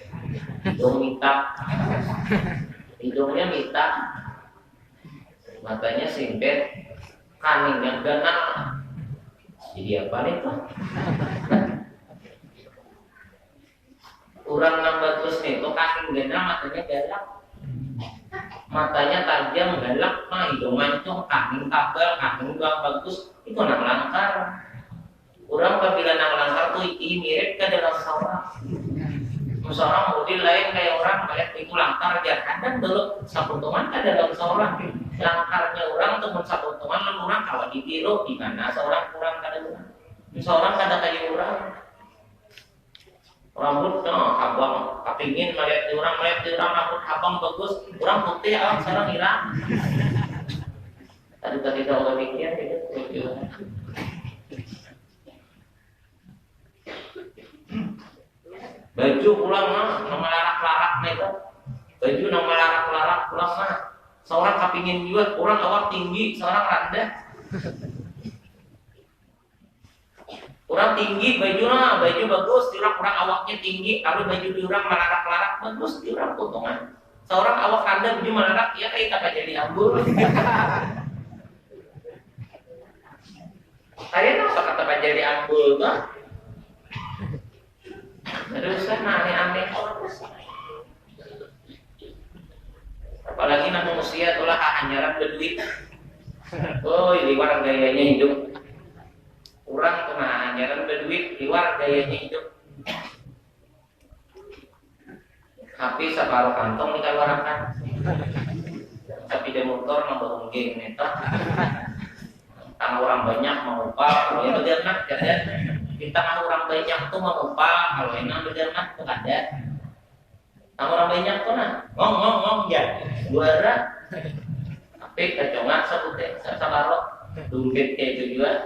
hidung mita hidungnya mita matanya sempit kaning yang kenal jadi apa nih tuh orang nambah terus nih tuh kaning kenal matanya galak matanya tajam, galak, hidung mancung, kaning tabal, kaning bang bagus, itu nang langkar. Orang apabila nang langkar tuh ini mirip ke dalam seorang. Seorang model lain kayak orang kayak itu langkar aja. Kadang dulu sapuntungan ke dalam seorang. Langkarnya orang temen sapuntungan lalu orang kawan ditiru di mana seorang kurang kada orang. Seorang kada kayak orang. Rambut abang kepingin melihat orang rambut abang bagus orang putih abang sekarang hilang tadi tahu mikir gitu baju pulang nama larak-larak itu baju nama larak-larak pulang seorang kepingin juga orang awak tinggi seorang rendah orang tinggi baju bagus, orang awaknya tinggi, kalau baju orang melarak-larak bagus, orang potongan. Seorang awak Anda beli melarak, ya kayak tak jadi ambul. Saya apa kata Pak jadi ambul tuh? Terus kan aneh-aneh orang. Apalagi nama usia itulah hanyaran berduit. Oh, liwar gayanya hidup. Kurang tuh hanyaran berduit, liwar gayanya hidup. HP separuh kantong di kaluarakan. Tapi dia motor nambah ungging neta. Karena orang banyak mau upah, kalau itu dia nak ada. Kita orang banyak tuh mau upah, kalau enak dia nak tuh ada. Orang banyak tuh nah, ngong ya, juara. Tapi kecongat sebutnya, separuh dompet kayak itu juga.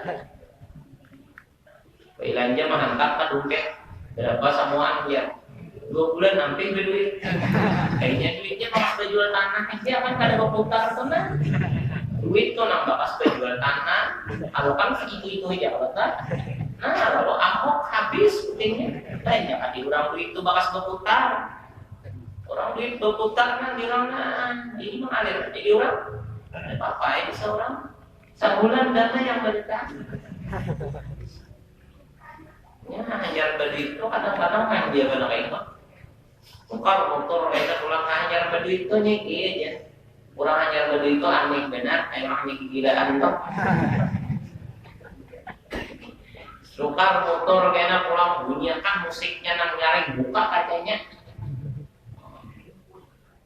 Belanja mah hantar ke dompet, berapa samuan dia. 2 bulan hampir berduit. Kayaknya duitnya pas berjual tanah aja kan kada berputar tuh nah. Duit tuh nambah pas berjual tanah. Kalau kan segitu aja betul. Nah kalau Ahok habis pentingnya. Tanya kan di orang duit itu bakas berputar. Orang duit berputar kan di orang ini mengalir jadi orang. Apa ini seorang sebulan dana yang berkah. Ya hajar berduit itu kadang-kadang kan dia benar kayak itu. Bukan motor mereka pulang hajar berduit itu nyeki aja. Kurang hajar berduit itu aneh benar, emang nyeki gilaan tuh. Sukar motor kayaknya pulang bunyikan musiknya nang nyaring buka kacanya.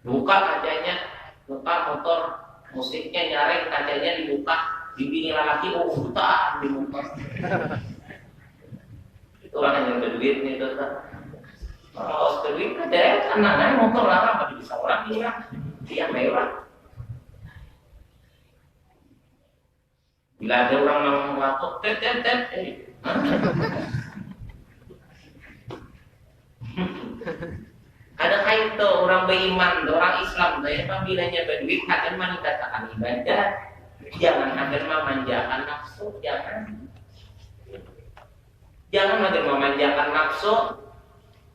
Buka kacanya, buka motor musiknya nyaring kacanya dibuka, dibini lagi buta di motor. Orang yang berduit nih tuh. Kalau berduit kan dia anak-anak motor larang apa bisa orang bilang dia mewah. Bila ada orang yang ngelakuin tet. Ada kait tuh orang beriman, orang Islam, dari panggilannya berduit, akan meningkatkan ibadah, jangan akan memanjakan nafsu, jangan akan memanjakan nafsu.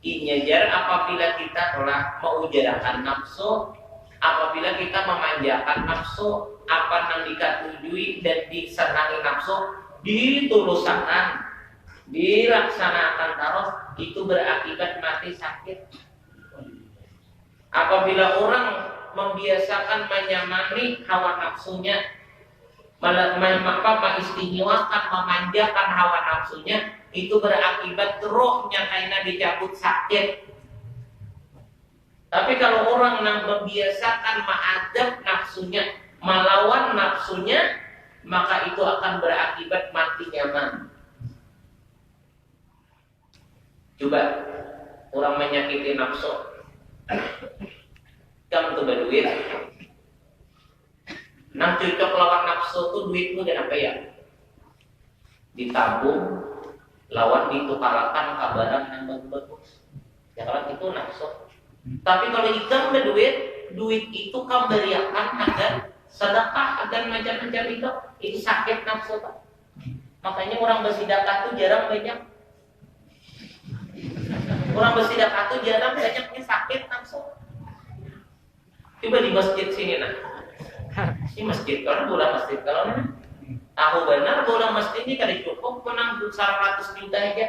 Inyajar apabila kita telah mengujarakan nafsu, apabila kita memanjakan nafsu, apa yang dikatujui dan disenangi nafsu, ditulusakan, dilaksanakan terus, itu berakibat mati sakit. Apabila orang membiasakan menyamani hawa nafsunya, mengistimewakan, memanjakan hawa nafsunya, itu berakibat rohnya karena dicabut sakit. Tapi kalau orang yang membiasakan mengadab nafsunya, melawan nafsunya, maka itu akan berakibat mati nyaman. Coba orang menyakiti nafsu, kamu tuh berduit, nang cocok lawan nafsu tuh duitmu dan apa ya? Ditabung, lawan ditukarakan kabaran yang bagus. Ya kalau itu nafsu. Tapi kalau ikam berduit, duit itu kamu beriakan agar sedekah, agar macam-macam itu sakit nafsu Pak. Makanya orang bersedekah itu jarang banyak. Orang bersedekah itu jarang banyaknya sakit nafsu. Coba di masjid sini nah. Ini masjid kalau bola masjid kalau tahu benar bola masjid ini kada cukup menang 100 juta aja.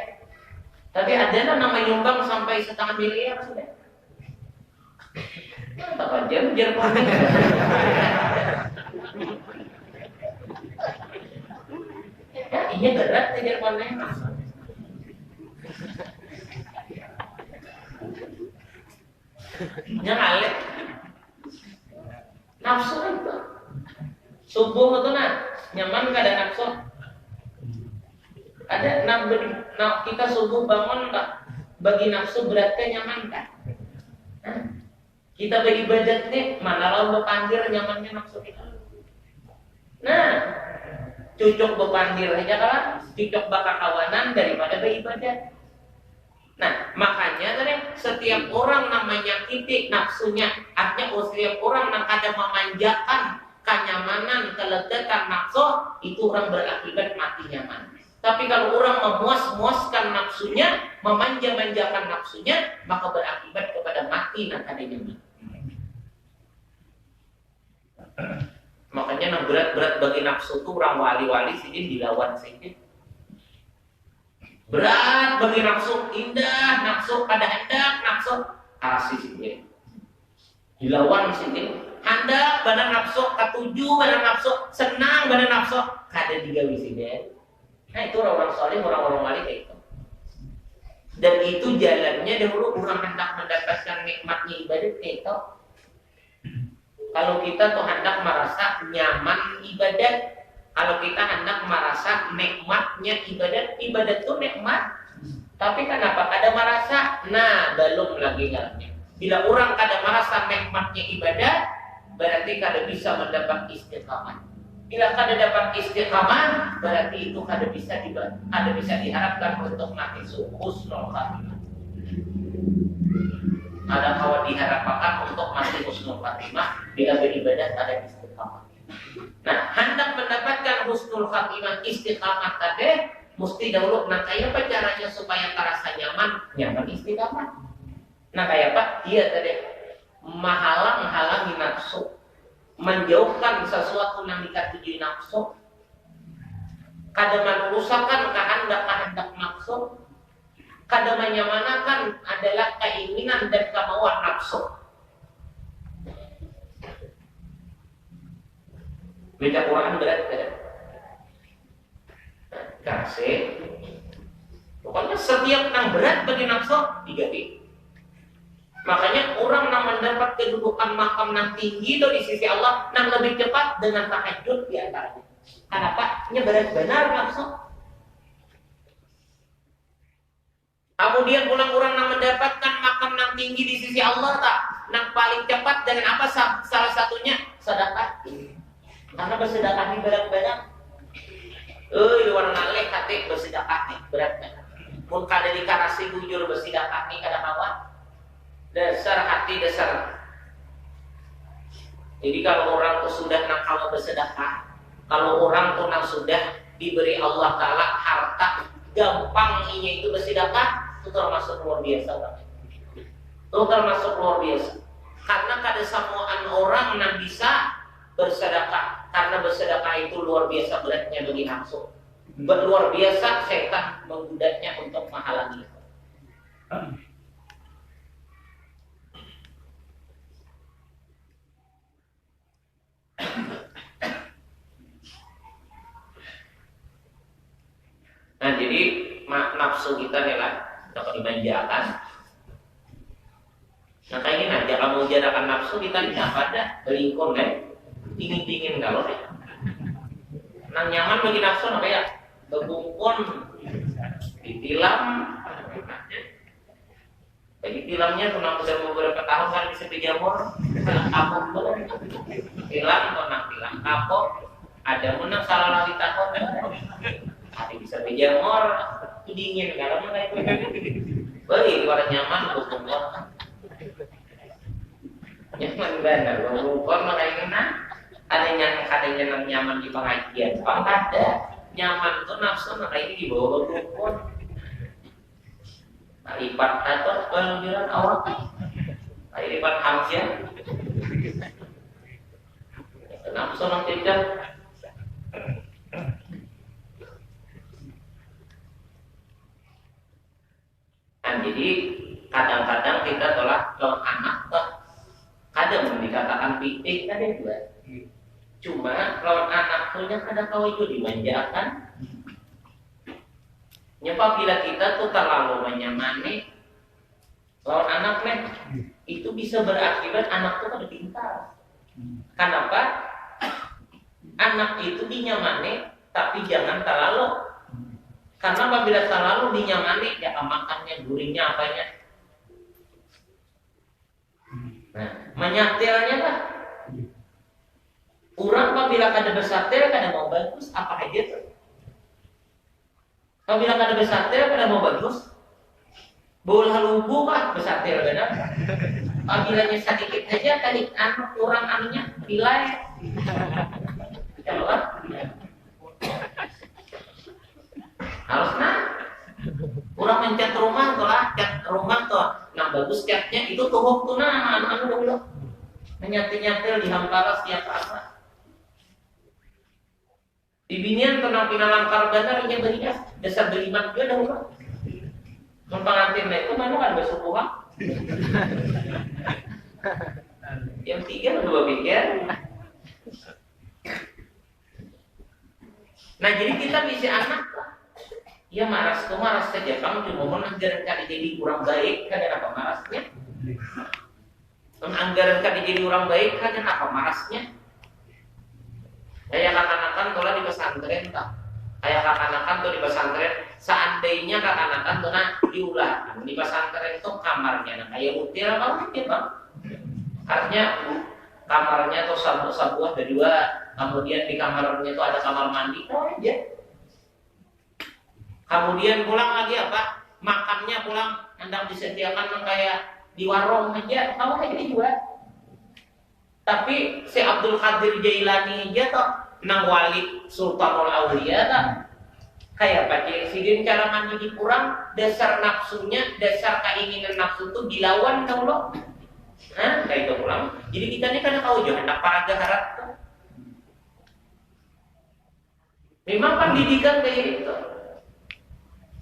Tapi ada nama nyumbang sampai 1,5 miliar sudah. Tak aja Jerman. Ya, iya berat Jermannya. Yang alik nafsu itu subuh itu nyaman gak ada nafsu ada kita subuh bangun tak bagi nafsu beratnya nyaman kan kita beribadat nih mana lalu berpandir nyamannya nafsu kita cucuk berpandir aja kan cucuk bakal kawanan daripada beribadat. Nah, makanya tadi setiap orang namanya titik nafsunya, artinya setiap orang yang kadang memanjakan kenyamanan, kelegatan nafsu, itu orang berakibat mati nyaman. Tapi kalau orang memuas-muaskan nafsunya, memanja-manjakan nafsunya, maka berakibat kepada mati nak ada nyaman. Makanya nang berat-berat bagi nafsu tuh orang wali-wali sini dilawan sedikit. Berat bagi nafsu, indah nafsu, pada hendak nafsu, kasih sedikit. Dilawan sedikit. Hendak badan nafsu, ketuju badan nafsu, senang badan nafsu, kada digawi sedikit. Nah itu orang soleh, orang-orang wali kayak itu. Dan itu jalannya dahulu orang hendak mendapatkan nikmatnya ibadah kayak itu. Kalau kita tuh hendak merasa nyaman ibadat, kalau kita hendak merasa nikmatnya ibadat, ibadat tuh nikmat. Tapi kenapa kada merasa? Nah, belum lagi ngarannya. Bila orang kada merasa nikmatnya ibadat, berarti kada bisa mendapat istiqamah. Bila kada dapat istiqamah, berarti itu kada bisa diharapkan untuk mati husnul khatimah. Ada kawan diharapkan untuk mati husnul khatimah bila beribadah ada istiqamah. Nah, hendak mendapatkan husnul khatimah istiqamah tadi mesti dahulu kayak apa caranya supaya terasa nyaman istiqamah. Nah, kayak apa? Dia tadi menghalang-halangi nafsu, menjauhkan sesuatu yang dikatuji nafsu, kada merusakan kehendak nafsu, kada menyamanakan adalah keinginan dan kemauan nafsu. Beda Quran berat kada? Kasih. Pokoknya setiap yang berat bagi nafsu diganti. Makanya orang yang mendapat kedudukan makam yang tinggi itu di sisi Allah yang lebih cepat dengan tahajud di antaranya. Kenapa? Ini berat benar nafsu. Kemudian orang-orang yang mendapatkan makam yang tinggi di sisi Allah tak, yang paling cepat dengan apa? Salah satunya sedekah. Karena bersedekah ini berat-berat. Luar ngalih hati bersedekah ini berat-berat. Mun kada dikarasi bujur bersedekah ini kada kawan. Dasar hati dasar. Jadi kalau orang tuh sudah nakal bersedekah, kalau orang tuh sudah diberi Allah Taala harta, gampang ini itu bersedekah. Itu termasuk luar biasa banget. Itu termasuk luar biasa. Karena kada samuan orang yang bisa bersedekah. Karena bersedekah itu luar biasa beratnya bagi nafsu. Luar biasa setan menggodanya untuk menghalangi. Nah jadi nafsu kita adalah dapat dimanjakan. Nah kayak gini aja kamu jadakan nafsu kita tidak pada belingkon dingin kalau deh. Nang nyaman bagi nafsu nah kayak bebungkon ditilam. Bagi tilamnya tuh sudah beberapa tahun kan bisa dijamur kapok belum tilam atau nang tilam kapok ada menang salah lagi takut hati bisa dijamur itu dingin kalau mana itu beli kalau nyaman bebungkon nyaman benar bebungkon makanya ada nyaman di pengajian kalau ada nyaman tuh nafsu makanya di bawah bebungkon lipat atau panggilan awak lipat hamzah nafsu nang tidak. Nah, jadi kadang-kadang kita tolak kalau anak tuh kadang dikatakan pitik kan itu. Cuma kalau anak tuh yang kadang kau itu dimanjakan. Nyapa bila kita tuh terlalu menyamani lawan anak itu bisa berakibat anak tuh kada pintar. Kenapa? Anak itu dinyamani tapi jangan terlalu. Karena apabila terlalu dinyamani ya makannya gurihnya apanya. Nah, menyatilnya lah. Urang apabila kada bersatil kada mau bagus apa aja tuh. Apabila kada bersatil kada mau bagus. Bola lubu kan bersatil benar. Apabila sedikit aja tadi anak orang anunya pilai. Coba. Harusnya orang mencat rumah tuh lah, cat rumah tuh. Nah bagus catnya itu tuhuk tuh nah anu dulu. Menyatil-nyatil di hampara setiap apa. Dibinian tenang pinalangkar benar nya berinya dasar beliman juga dah ulah. Mun pangantinna itu mana kan bersukuhan. Yang tiga dua pikir. Nah jadi kita bisa anak ya maras saja kamu cuma mau anggaran kali jadi kurang baik kan apa marasnya? Anggaran kali jadi orang baik kan apa marasnya? Kayak kakanakan tuh di pesantren tak? Kayak kakanakan tuh di pesantren seandainya kakanakan tuh diulah di pesantren itu kamarnya nah kayak butir apa gitu bang? Artinya kamarnya tuh sebuah ada dua, kemudian di kamarnya itu ada kamar mandi aja. Kemudian pulang lagi apa? Makannya pulang hendak disediakan kayak di warung aja, kamu kayak gini juga. Tapi si Abdul Qadir Jailani aja toh nang wali Sultanul Aulia tak kayak apa sih cara mandi dikurang dasar nafsunya, dasar keinginan nafsu itu dilawan tau lo. Nah, kayak itu pulang. Jadi kita ini kan tahu juga hendak para jaharat tuh. Memang pendidikan kayak itu.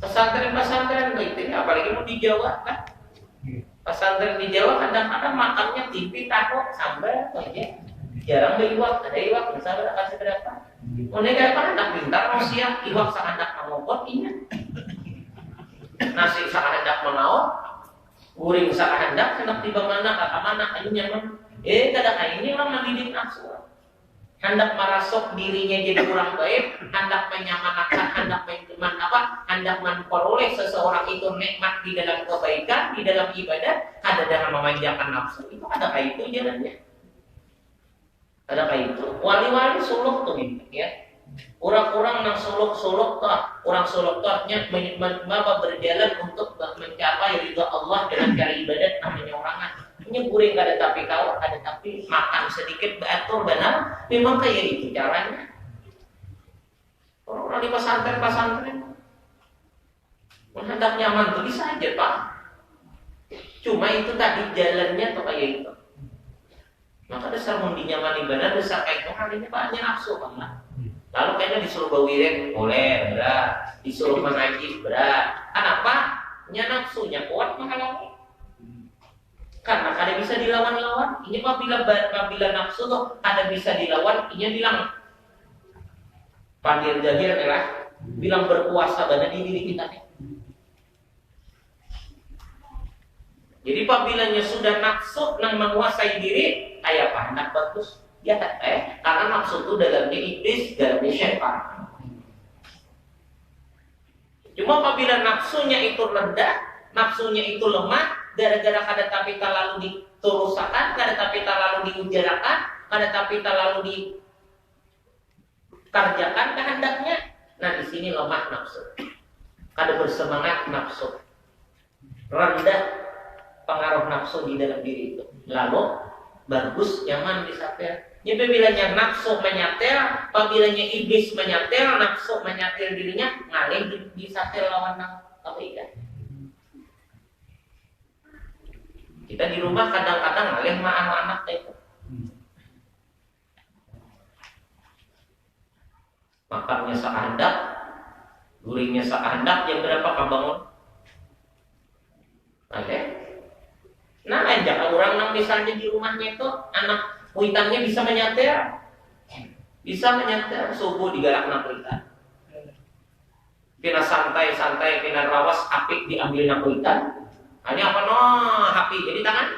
Pesantren itu apalagi mau di Jawa kan. Pesantren di Jawa kadang-kadang makannya TV tahu sambal aja. Jarang iwak, ada iwak misalnya kasih berapa. Mereka kan anak pintar mau siap iwak sakandak mangopot inya. Nasi sakandak menau, guring sakandak hendak tiba mana kata mana ayo nyaman. Kada ini orang mendidik nafsu. Hendak merasuk dirinya jadi orang baik, hendak menyamanakan, hendak memperoleh seseorang itu nikmat di dalam kebaikan, di dalam ibadah, ada dengan memanjakan nafsu. Itu ada kayak itu jalannya. Ada kayak itu. Wali-wali suluk tuh ya. Orang-orang yang suluk tuh, orang suluk tuh artinya berjalan untuk mencapai ridha Allah dengan cara ibadat namanya orangan. Ini guring kada tapi kau, ada tapi makan sedikit beatur benar. Memang kayak itu caranya. Orang-orang di pesantren hendak nyaman tuh bisa aja pak. Cuma itu tadi jalannya tuh kayak itu. Maka dasar mundi nyaman ibadah dasar kayak itu hal ini banyak nafsu banget. Lalu kayaknya disuruh bawirin boleh berat, disuruh mengaji berat. Kenapa? Nya nafsunya kuat menghalangi. Karena ada bisa dilawan-lawan. Ini apabila nafsu tuh ada bisa dilawan, ini bilang pandir jahir adalah bilang berkuasa pada diri kita nih. Jadi apabila sudah nafsu yang menguasai diri, kayak apa? Hendak bagus. Ya karena nafsu itu dalamnya iblis, dalamnya syaitan. Cuma apabila nafsunya itu rendah, nafsunya itu lemah, gara-gara kada tapi tak lalu diturusakan, kada tapi tak lalu diujarakan, kada tapi tak lalu dikerjakan kehendaknya. Nah di sini lemah nafsu, kada bersemangat nafsu, rendah pengaruh nafsu di dalam diri itu. Lalu bagus nyaman disaper. Jadi bilanya nafsu menyatel, apabila iblis menyatel, nafsu menyatel dirinya, ngalih disatel lawan kebaikan. Kita di rumah kadang-kadang ngalih sama anak-anak itu. Makannya sekehendak, guringnya sekehendak, jam berapa kabangun? Oke. Nah, ajak orang yang misalnya di rumahnya itu anak kuitannya bisa menyantai, subuh digalak nak kuitan. Pina santai, pina rawas, apik diambil nak kuitan. Hanya apa happy jadi tangan.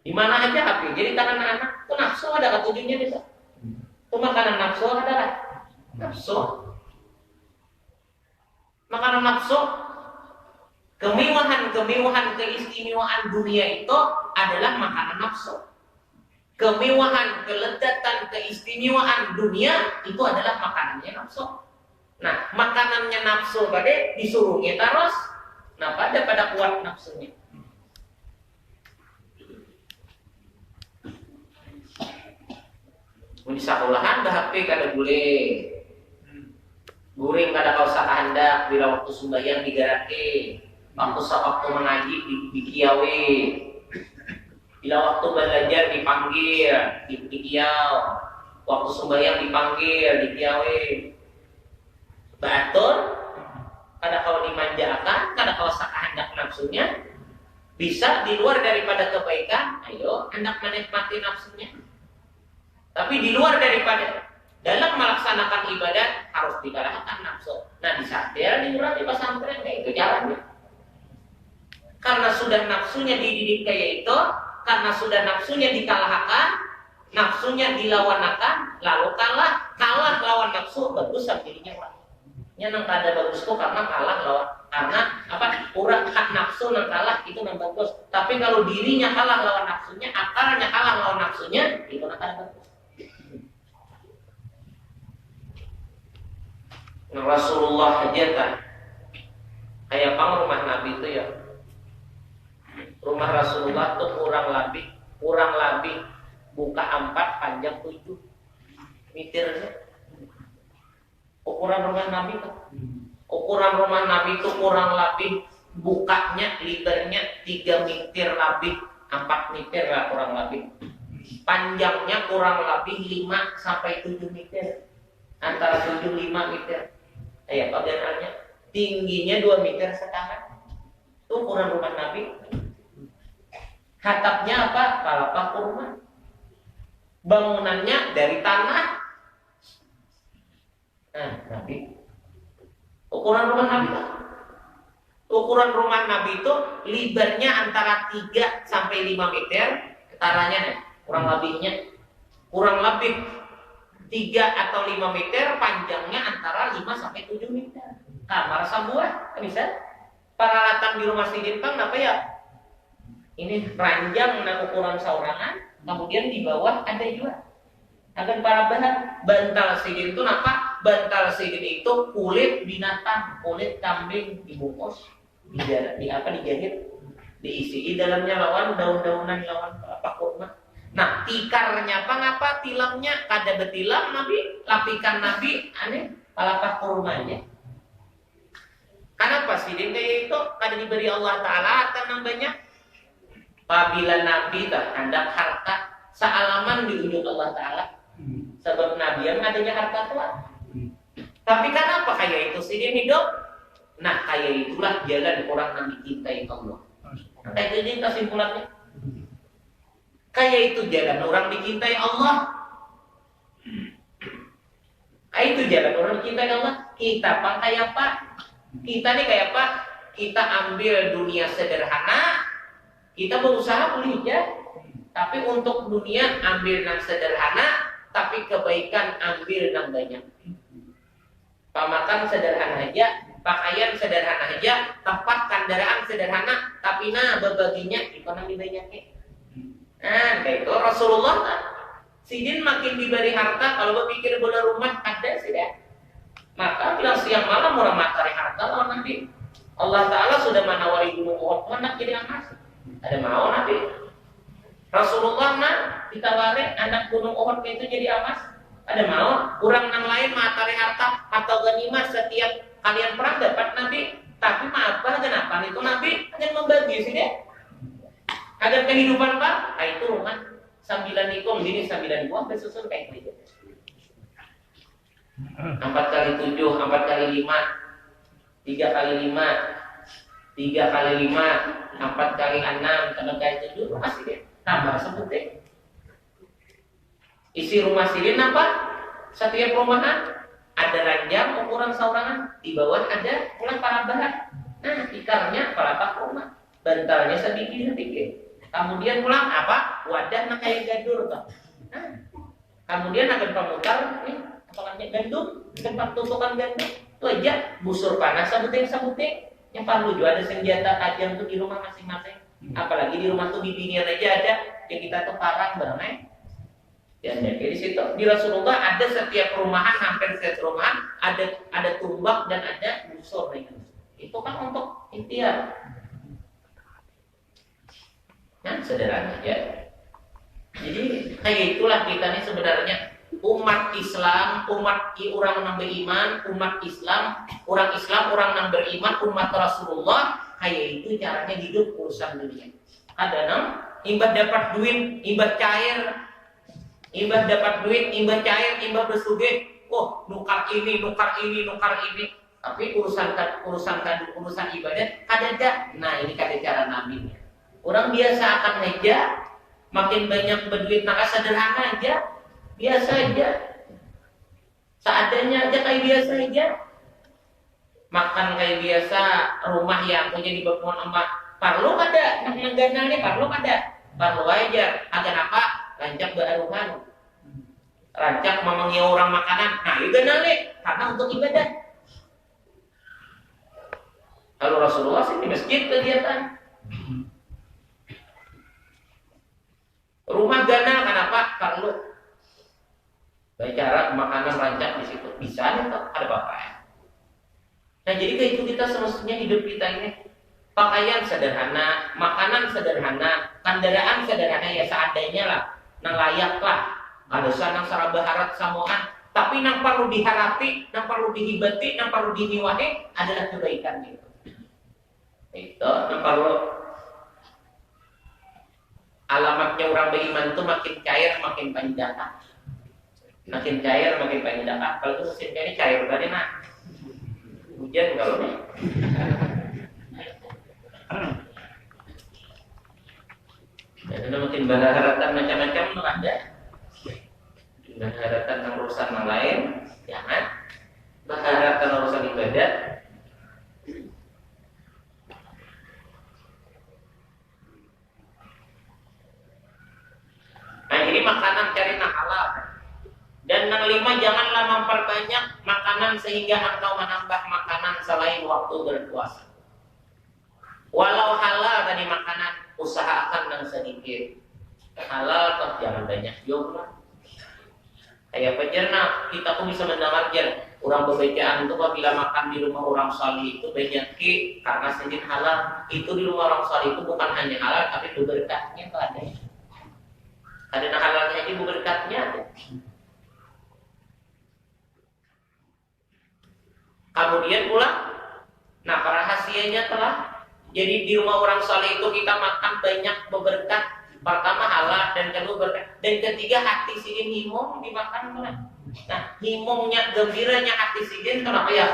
Di mana aja happy jadi tangan anak. Itu nafsu ada ketujuhnya bisa. Itu makanan nafsu adalah nafsu. Makanan nafsu. Kemewahan, keistimewaan dunia itu adalah makanan nafsu. Kemewahan, kelezatan, keistimewaan dunia itu adalah makanannya nafsu. Nah, makanannya nafsu pada disuruhnya terus. Nah, pada kuat nafsunya. Di sekolahan dah HP kada boleh. Guring kada kau sakandak bila waktu sembahyang digarake. Waktu mengaji di kiawe, bila waktu belajar dipanggil di kiau, waktu sembahyang dipanggil, dipiawe. Batur, kadang kalau dimanjakan, kadang kalau sekehendak nafsunya, bisa di luar daripada kebaikan, ayo hendak menikmati nafsunya. Tapi di luar daripada dalam melaksanakan ibadat harus dikalahkan nafsu. Nah disadar di luar di pesantren kayak itu jalannya. Karena sudah nafsunya dididik kayak itu, karena sudah nafsunya dikalahkan, nafsunya dilawanakan, lalu kalah lawan nafsu, bagus dirinya lah. Yang kada bagus tuh karena kalah lawan, karena apa? Kurang hak nafsu yang kalah itu yang bagus. Tapi kalau dirinya kalah lawan nafsunya, akalnya kalah lawan nafsunya, itu yang kada bagus. Rasulullah aja kan, kayak pang rumah Nabi itu ya. Rumah Rasulullah tuh kurang lebih buka 4, panjang 7 meternya. Ukuran rumah Nabi itu kurang lebih bukanya, lebarnya 3 meter lebih, 4 meter lah kurang lebih. Panjangnya kurang lebih 5 sampai 7 meter. Antara 7-5 meter. Bagiannya tingginya 2 meter setengah. Itu ukuran rumah Nabi. Hatapnya apa? Palapa kurma. Bangunannya dari tanah. Nah, Nabi. Ukuran rumah Nabi itu. Ukuran rumah Nabi itu lebarnya antara 3 sampai 5 meter, ketaranya kurang lebih 3 atau 5 meter, panjangnya antara 5 sampai 7 meter. Kamar sebuah, bisa. Peralatan di rumah Sidin Pang apa ya? Ini ranjang ukuran saurangan, kemudian di bawah ada juga. Akan para bahan bantal Sidin itu apa? Bantal Sidin itu kulit binatang, kulit kambing dibungkus, dijahit, diisi dalamnya lawan daun-daunan, lawan apa kurma. Nah, tikarnya apa ngapa tilamnya kada betilam Nabi, lapikan Nabi aneh palapa kurmanya. Kenapa Sidin kayak itu kada diberi Allah Ta'ala tanam banyak? Apabila Nabi tak hendak harta sealaman diunjuk Allah Ta'ala. Sebab Nabi yang adanya harta tua. Tapi kenapa kayak itu Sidin hidup? Nah, kayak itulah jalan orang Nabi cintai Allah. Kayak itu kesimpulannya. Kayak itu jalan orang dicintai Allah. Kayak itu jalan orang dicintai Allah. Kita kayak apa? Kita nih kayak apa? Kita ambil dunia sederhana. Kita berusaha beli ya, tapi untuk dunia ambil yang sederhana, tapi kebaikan ambil yang banyak. Pamakan sederhana aja, pakaian sederhana aja, tempat kendaraan sederhana, tapi berbaginya ekonomi banyaknya. Nah, kayak itu Rasulullah kan. Sidin makin diberi harta, kalau berpikir bola rumah ada sih deh. Maka bilang siang malam orang matahari harta lawan Nabi. Allah Ta'ala sudah menawari gunung Uhud, mana jadi emas. Ada mau Nabi. Rasulullah ditawari anak gunung Uhud itu jadi emas. Ada mau. Kurang yang lain matahari harta atau ganimah setiap kalian perang dapat Nabi. Tapi maaf kenapa itu Nabi hanya membagi sih deh. Ada kehidupan Pak, itu rumah 9 ikom, ini 9 buah bersusun kayak gitu. 4 kali 7, 4 kali 5, 3 kali 5, 3 kali 5, 4 kali 6, kalau kali 7 rumah Sidin tambah sebutnya. Isi rumah Sidin apa? Setiap rumahan ada ranjang ukuran saurangan, di bawah ada ulang para bahan. Nah, ikarnya palapa rumah, bantalnya sedikit. Kemudian pulang apa? Wadah kayak gadur toh. Nah, kemudian akan pemutar nih, apalagi gandum, tempat tumpukan gandum. Itu aja busur panas sabuting. Yang perlu juga ada senjata tajam tuh di rumah masing-masing. Apalagi di rumah tuh bibinian aja ada. Yang kita tuh parang bareng. Dan jadi di situ di Rasulullah ada setiap perumahan, hampir setiap perumahan ada tumbak dan ada busur. Itu kan untuk ikhtiar. Yang sederhana aja. Jadi kayak itulah kita nih sebenarnya umat Islam, orang yang beriman, umat Islam, orang yang beriman, umat Rasulullah, kayak itu caranya hidup urusan dunia. Ada imbah dapat duit, imbah cair, Imbah dapat duit, imbah cair, imbah bersugih. Oh, nukar ini, nukar ini, nukar ini. Tapi urusan ibadah kada. Nah, ini kada cara Nabi. Orang biasa akan aja, makin banyak berduit maka sederhana aja, biasa aja. Seadanya aja kayak biasa aja. Makan kayak biasa, rumah yang punya di bawah emak. Parlo kada, nak mengganalnya parlo kada. Parlo aja, agar apa? Rancak bearuhan. Rancak memanggil orang makanan. Nah, itu ganalnya karena untuk ibadah. Kalau Rasulullah sih di masjid kegiatan. Rumah ganal kenapa? Parlo. Bicara makanan rancak di situ. Bisa nih, ada apa-apa ya? Nah, jadi kayak itu kita semestinya hidup kita ini pakaian sederhana, makanan sederhana, kendaraan sederhana ya seadanya lah, nang layak lah. Ada sanang sarabaharat samuan, tapi nang perlu diharapin, nang perlu dihibati, nang perlu diniwahi adalah kebaikan itu. Itu nang perlu alamatnya orang beriman itu makin cair, makin panjang. Makin cair, makin panjang. Kalau itu mesin ini cair tadi nak. Hujan kalau nih. Dan makin berharatan macam-macam itu ada. Berharatan tentang urusan yang lain, jangan. Berharatan urusan ibadah. Nah, jadi makanan cari yang halal. Dan yang 5, janganlah memperbanyak makanan sehingga engkau menambah makanan selain waktu berpuasa. Walau halal tadi makanan, usahakan yang sedikit. Halal toh jangan banyak juga. Kayak penjerna, kita pun bisa mendengar orang berbacaan itu apabila makan di rumah orang salih itu banyak karena sedikit halal. Itu di rumah orang salih itu bukan hanya halal, tapi berkatnya tuh ada. Ada halalnya aja berkatnya ada. Kemudian pula, nah rahasianya telah jadi di rumah orang saleh itu kita makan banyak berkat. Pertama halal dan kedua berkat. Dan ketiga hati sidin himung dimakan telah. Nah himungnya, gembiranya hati sidin kenapa ya?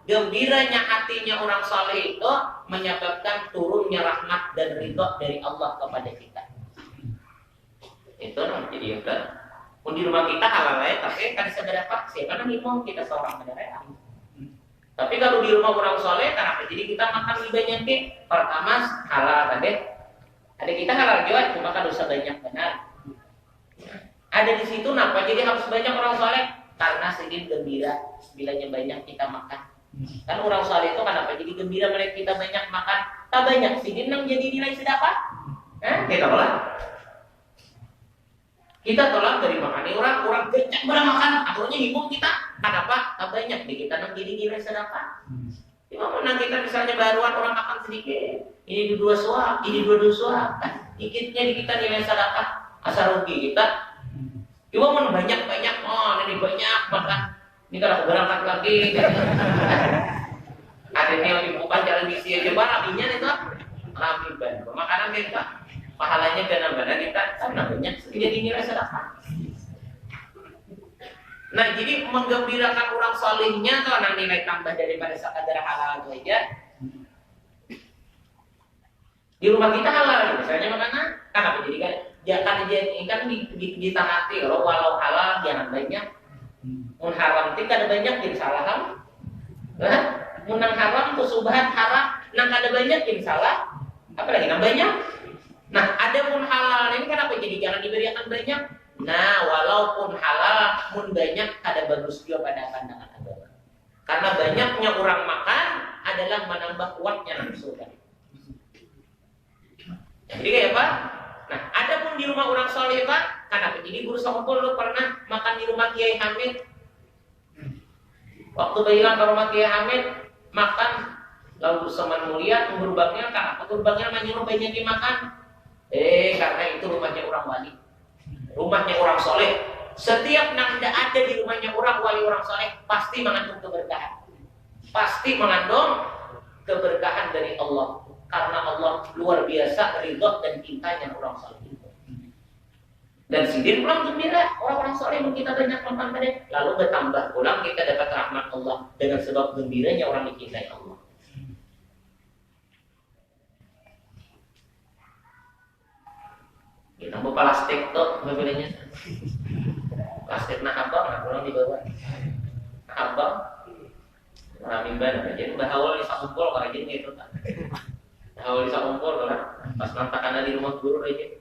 Gembiranya hatinya orang saleh itu menyebabkan turunnya rahmat dan ridho dari Allah kepada kita. Itu jadi itu. Pun di rumah kita halal ya, tapi kan seberapa sih? Karena himung kita seorang menerima. Tapi kalau di rumah orang soleh, kenapa? Jadi kita makan lebih banyak nih. Pertama halal tadi. Ada kita halal juga, cuma kan dosa banyak benar. Ada di situ, kenapa? Jadi harus banyak orang soleh karena sedih gembira bilanya banyak kita makan. Kan orang soleh itu kenapa? Jadi gembira mereka kita banyak makan. Tak banyak sedih nang jadi nilai sedekah. Kita tolak. Kita tolak dari makan. Orang banyak makan, akhirnya hibung kita. Kenapa? Tak banyak di kita nang jadi nilai sedekah. Cuma nang kita misalnya baruan orang makan sedikit, ini 2 suap, ini 2 suap, dikitnya di kita nilai sedekah, asal rugi kita. Cuma mau banyak, ini banyak makan. Ini kalau berangkat lagi, ada yang lebih bukan jalan misi aja barabinya itu, rabi ban. Makanan kita, pahalanya benar-benar kita, karena banyak jadi nilai sedekah. Nah, jadi menggembirakan orang salihnya tuh nah nilai tambah daripada sekadar halal itu aja. Di rumah kita halal, misalnya makanan, kenapa jadi kan? Jangan kan di hati kalau walau halal jangan banyak. Mun haram tidak ada banyak jadi salah ham. Nah, mun nang haram tuh subhan haram, nang ada banyak jadi salah. Apalagi nang banyak. Nah, ada pun halal ini kenapa jadi jangan diberikan banyak? Nah, walaupun halal, pun banyak ada bagus juga pada pandangan agama. Karena banyaknya orang makan adalah menambah kuatnya nafsu. Jadi kayak apa? Nah, ada pun di rumah orang soleh Pak, kenapa? Jadi guru Songkol lu pernah makan di rumah Kiai Hamid. Waktu bilang ke rumah Kiai Hamid makan, lalu Saman Mulia gerbangnya, kenapa gerbangnya menyuruh banyak dimakan? Karena itu rumahnya orang wali. Rumahnya orang soleh. Setiap nang ada di rumahnya orang wali orang soleh pasti mengandung keberkahan. Pasti mengandung keberkahan dari Allah. Karena Allah luar biasa ridho dan cintanya orang soleh itu. Dan sidin pulang gembira, orang-orang soleh yang kita banyak makan pada. Lalu bertambah pulang kita dapat rahmat Allah dengan sebab gembiranya orang dicintai Allah. Kita mau plastik tuh mobilnya. Plastik nak abang, nak pulang dibawa. Abang, rami banget. Jadi bahawal bisa kumpul kalau aja gitu kan. Bahawal bisa kumpul lah. Pas mantakan di rumah guru aja.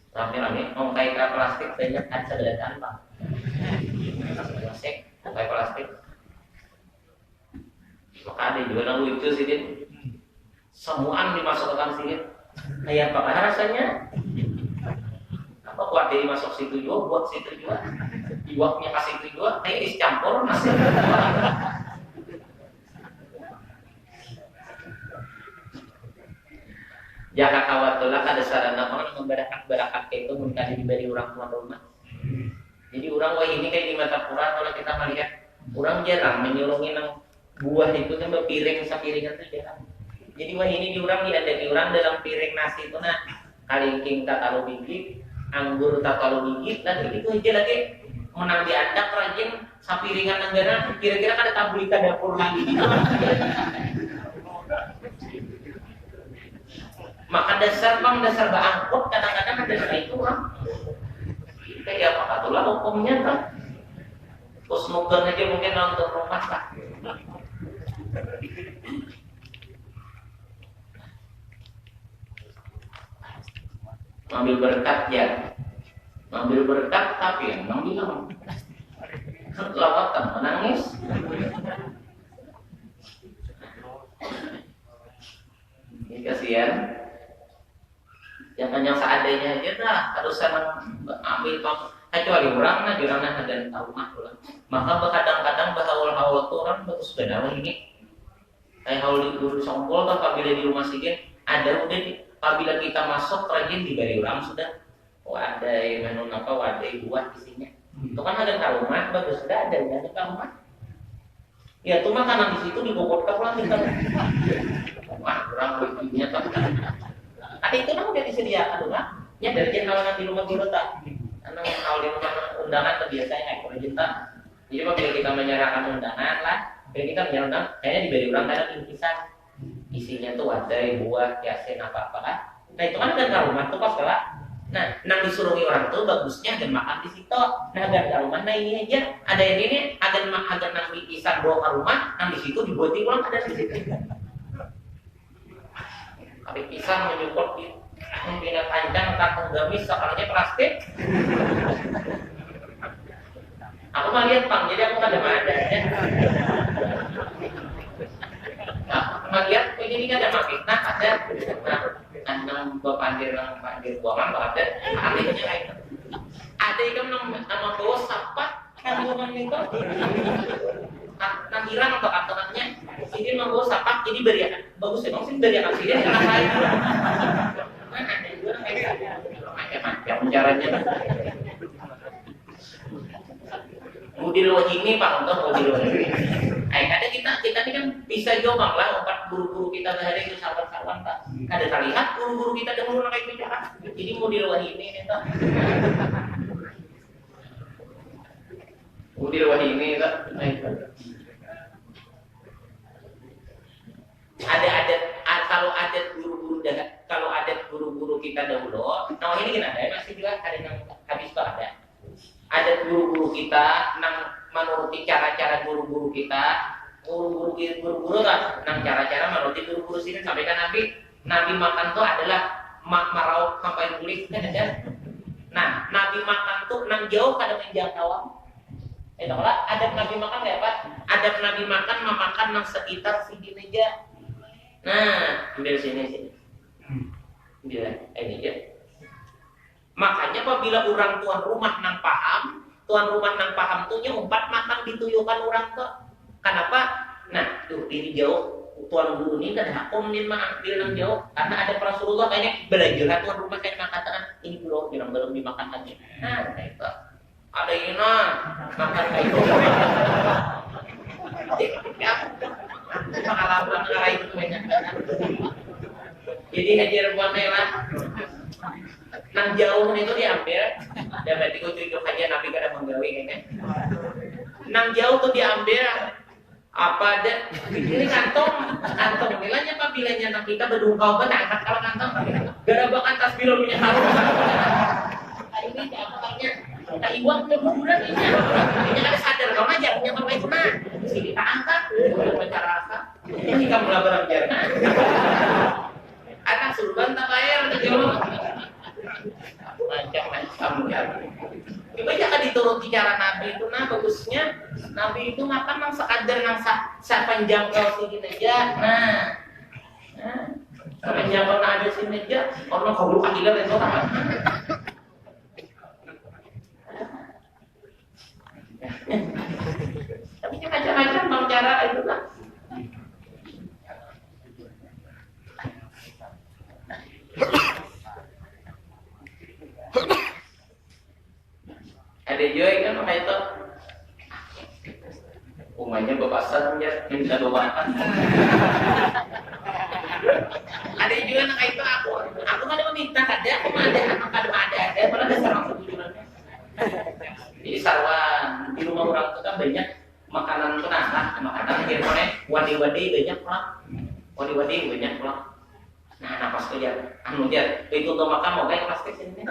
Rame-rame, kayak plastik banyak ada sebelah pak. Plastik, kayak plastik. Maka ada juga yang lucu sih dia. Semuaan dimasukkan sini. Kayak apa rasanya? Apa kuat dia masuk situ juga, buat situ juga. Iwaknya kasih situ juga, kayak dicampur nasi. Jaka kawatulah kada sarana orang membarakat itu mencari diberi orang tua rumah. Jadi orang wah ini kayak di mata Quran kalau kita melihat orang jarang menyolongin yang buah itu kan piring sapiringan itu jarang. Jadi wah ini di orang diadani orang dalam piring nasi itu nah kalingking tak taruh biji, anggur tak taruh biji, dan itu aja lagi menang diandak rajin sapiringan negara kira-kira kada tabuli ke dapur lagi. Maka dasar angkut kadang-kadang ada itu kan kayak apa katulah hukumnya kan kusnukan aja mungkin untuk rumah lah. Ngambil berkat ya, ngambil berkat tapi yang bilang lawatan menangis. Ini kasihan. Jangan yang seadanya aja dah, harus sana ambil kecuali orang ada rumah pula. Maka kadang-kadang bahawal-hawal tuh orang bagus benar ini. Kayak haul di guru songkol atau apabila di rumah sikit ada udah apabila kita masuk rajin diberi orang sudah. Ada menu apa, ada buah isinya. Itu kan ada rumah bagus sudah ada rumah. Ya tuh makanan di situ dibobot ke pulang kita. Wah, orang lucunya tak. Ada itu kan udah disediakan rumah. Ya dari jenderal di rumah guru tak. Karena kalau di rumah undangan terbiasanya kalau cinta. Jadi apabila kita menyerahkan undangan lah, bila kita menyerahkan, kayaknya diberi orang kadang bingkisan. Isinya tuh wadai, buah, yasin apa-apa kan. Nah itu kan kan rumah tuh pas lah. Nah, nang disuruhi orang tuh bagusnya dan makan di situ. Nah, agar rumah nah ini aja ada yang ini, agar nang bingkisan bawa ke rumah, nang di situ dibuat ulang ada di situ. Tapi pisang menyupport di pembina panjang kantong gamis soalnya plastik. Aku mah lihat pang, jadi aku kada ada ya. Aku mah lihat ini kan ada makita ada. Nah, nang pandir buangan ada. Anehnya kayak ada yang nama bawa sapa kan buangan itu. Nang hilang atau kantongannya sini membawa sapak jadi beriakan bagus ya sih beriakan sini anak lain kan ada juga kayak macam-macam caranya model ini pak untuk model ini ada kita ini kan bisa jawab lah empat guru-guru kita sehari itu sawan-sawan tak ada terlihat guru-guru kita dahulu kayak bicara jadi model ini itu model ini itu ada kalau adat guru-guru kita dahulu, nah ini kan ada masih juga ada yang habis itu ada guru-guru kita nang menuruti cara-cara guru-guru kita guru-guru kan nang cara-cara menuruti guru-guru sini sampai kan Nabi makan tuh adalah marau sampai kulit kan ada. Nah Nabi makan tuh nang jauh kada menjangkau. Lah adab Nabi makan kayak apa? Adab Nabi makan memakan nang sekitar sini aja. Nah, ambil sini. Ambil ini aja. Makanya apabila orang tuan rumah nang paham tuh nyumpat makan dituyukan orang tuh. Kenapa? Nah, tuh diri jauh tuan guru ini kan hakum nih ambil nang jauh karena ada Rasulullah kayaknya belajar tuan rumah kayak mengatakan ini belum dimakan lagi. Nah, kayak itu. Ada ina makan kayak itu. Ya, pengalaman arah itu banyak. Jadi hajar buat lah. Nang jauh itu diambil cucu-cucu aja Nabi kada menggawe kayaknya. Nang jauh tuh diambil apa ada ini kantong nilainya apa bilanya anak kita berdungkau benar angkat kalau kantong gara bakan tas bilurnya taruh ini apa kita iwang keburan ini ada sadar kalau aja punya apa itu nah sini kita angkat cara apa ini kamu laporan jarang anak surban tak bayar jauh macam-macam ya. Coba jangan dituruti cara Nabi itu, nah bagusnya Nabi itu makan nang sekadar nang panjang kau sini aja, nah panjang kau ada sini aja, orang kau bukan juga itu apa? Tapi macam-macam bang cara itu lah. Ada juga kan kayak itu umumnya bapasar ya minta doakan. Ada juga yang kayak itu aku kan meminta ada aku ada anak ada malah ada sarang sebujurannya. Jadi sarwan di rumah orang itu kan banyak makanan kenangan makanan kira-kira wadi-wadi banyak lah. Nah, napas kerja, itu untuk makan mau kayak plastik ini.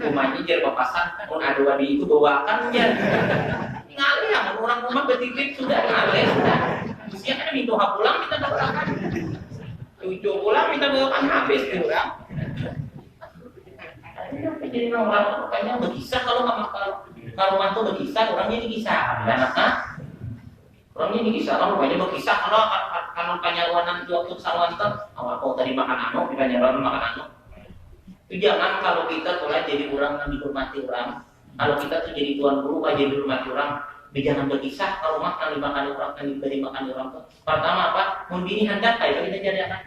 Rumahnya jar papasan, mau ada wadi itu bawakan jar. Ngalih ya, orang rumah bertitip sudah ngalih sudah. Mestinya kan minta pulang kita bawakan. Cucu pulang kita bawakan habis di orang. Jadi orang makanya berkisah kalau nggak makan. Kalau mantu berkisah, orangnya dikisah. Orangnya dikisah, kalau banyak berkisah kalau panyaruanan waktu sawanten awal tadi makan anu di panyaruan makan anu itu jangan kalau kita tuh jadi orang yang dihormati orang kalau kita tuh jadi tuan guru aja dihormati orang jangan berkisah kalau makan dimakan orang yang diberi makan orang tuh pertama apa membini hendak kayak kita jadi apa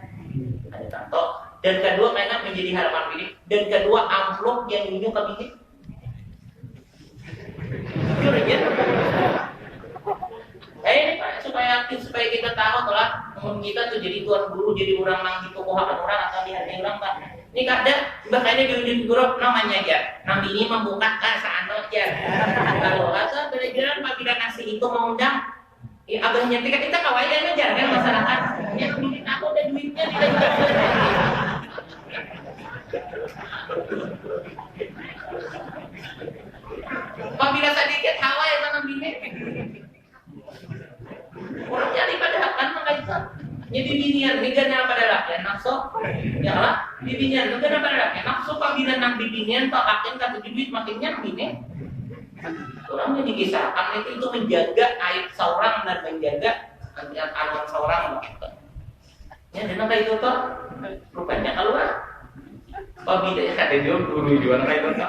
ada tato dan kedua karena menjadi harapan pilih dan kedua amplop yang ujung ke bini supaya kita tahu lah kita tuh jadi tuan guru jadi orang nang ditokohakan orang atau dihargai orang Pak ini kada bahkannya di ujung guru namanya aja nang ini membuka saano aja kalau rasa pelajaran apabila kasih itu mengundang abahnya kita kawayan aja kan masyarakat ya duit aku ada duitnya tidak apabila sedikit hawa ya nang bini orang jadi pada akan mengaitan jadi binian negara pada rakyat nafsu ya lah binian negara pada rakyat nafsu apabila nang binian pak akan kata duit makinnya bini orangnya dikisahkan itu menjaga aib seorang dan menjaga anuan seorang ya dan apa itu toh rupanya keluar apabila ada dia guru jualan kayak itu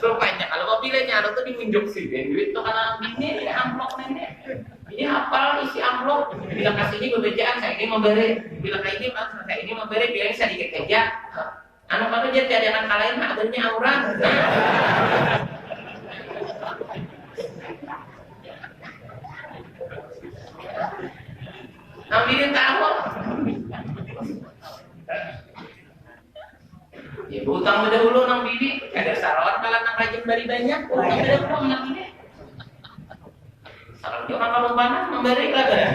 rupanya kalau apabila nyala tuh dimunjuk sih duit tuh karena bini amplop nenek ini hafal isi amplop bila kasih ini berbejaan saya ini memberi bila kayak ini saya ini memberi biar sedikit aja anak apa aja tiada kalahin adanya aura ambilin tahu ya hutang dahulu nang bini ada sarawat kalau nang rajin bari banyak hutang dahulu nang bini sarawat orang kalau panas memberi lah kan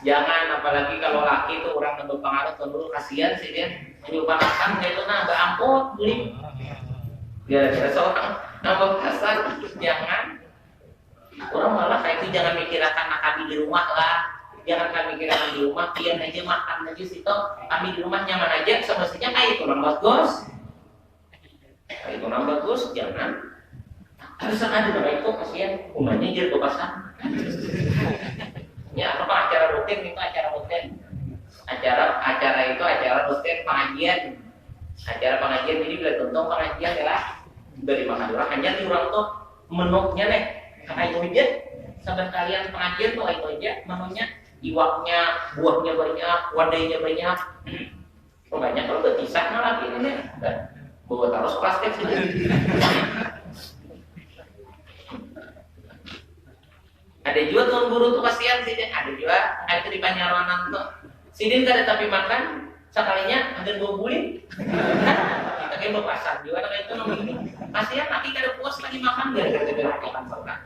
jangan apalagi kalau laki itu orang yang berpengaruh dulu kasihan sih dia menyumbangkan itu nah beamput beli biar seseorang nambah kasar jangan orang malah kayak itu jangan mikirkan kami di rumah lah jangan kami mikirkan di rumah pian aja makan aja situ kami di rumah nyaman aja semestinya kayak itu orang bagus kayak itu orang bagus jangan harus ada orang itu kasihan umumnya jadi kepasan ya apa acara rutin itu acara rutin acara itu acara rutin pengajian acara pengajian jadi bila contoh pengajian adalah dari makan orang hanya di orang tuh menunya nih karena itu aja sampai kalian pengajian tuh itu aja menunya iwaknya buahnya banyak wadainya banyak banyak kalau berpisah malah ini bawa taruh plastik sih ada juga tuan guru tuh kasihan sih ada juga ada di Panyaruanan tuh sidin kada tapi makan sekalinya ada 2 bulan. Kita kayak berpasar juga kayak itu nomor ini. Kasihan nanti kada puas lagi makan gara-gara makan pernah.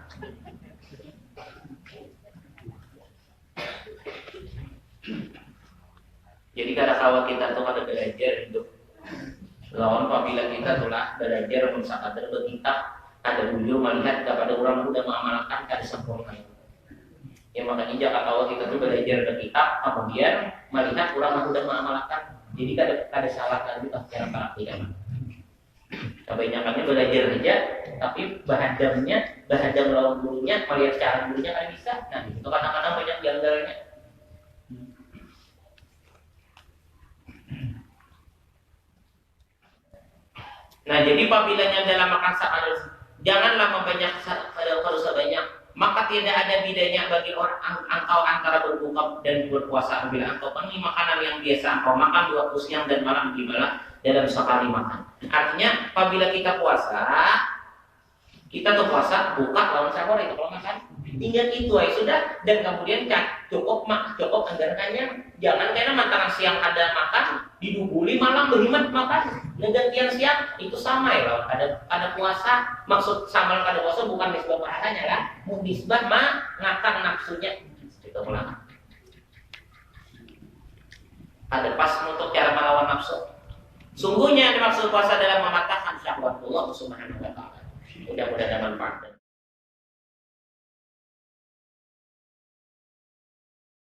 Jadi kadang-kala kita tuh ada belajar hidup. Lawan apabila kita telah belajar mensakat berkitab, ada bujur melihat kepada orang muda mengamalkan kada sempurna. Ya makanya jika kalau kita tuh belajar berkitab, kemudian melihat orang muda mengamalkan, jadi kada salah lagi cara praktiknya. Kebanyakannya belajar aja, tapi bahadam lawan gurunya, melihat cara gurunya kada bisa. Nah itu kadang-kadang banyak diantaranya. Nah, jadi apabila dalam makan harus janganlah membanyak harus sebanyak, maka tidak ada bedanya bagi orang engkau antara berbuka dan berpuasa apabila engkau penuhi makanan yang biasa engkau makan 2 siang dan malam gimana dalam sekali makan. Artinya apabila kita puasa, kita tuh puasa buka lawan sahur itu kalau makan. Ingat itu ya sudah, dan kemudian kan cukup anggarannya. Jangan karena mantangan siang ada makan, didubuli malam berhemat makan. Gantian siang itu sama ya loh. Ada puasa, maksud sama ada puasa bukan nisbah pahalanya kan? Nisbah ngakang nafsunya. Itu ulang. Ada pas untuk cara melawan nafsu. Sungguhnya dimaksud puasa dalam mematahkan syahwat Allah Subhanahu wa taala. Mudah-mudahan manfaat.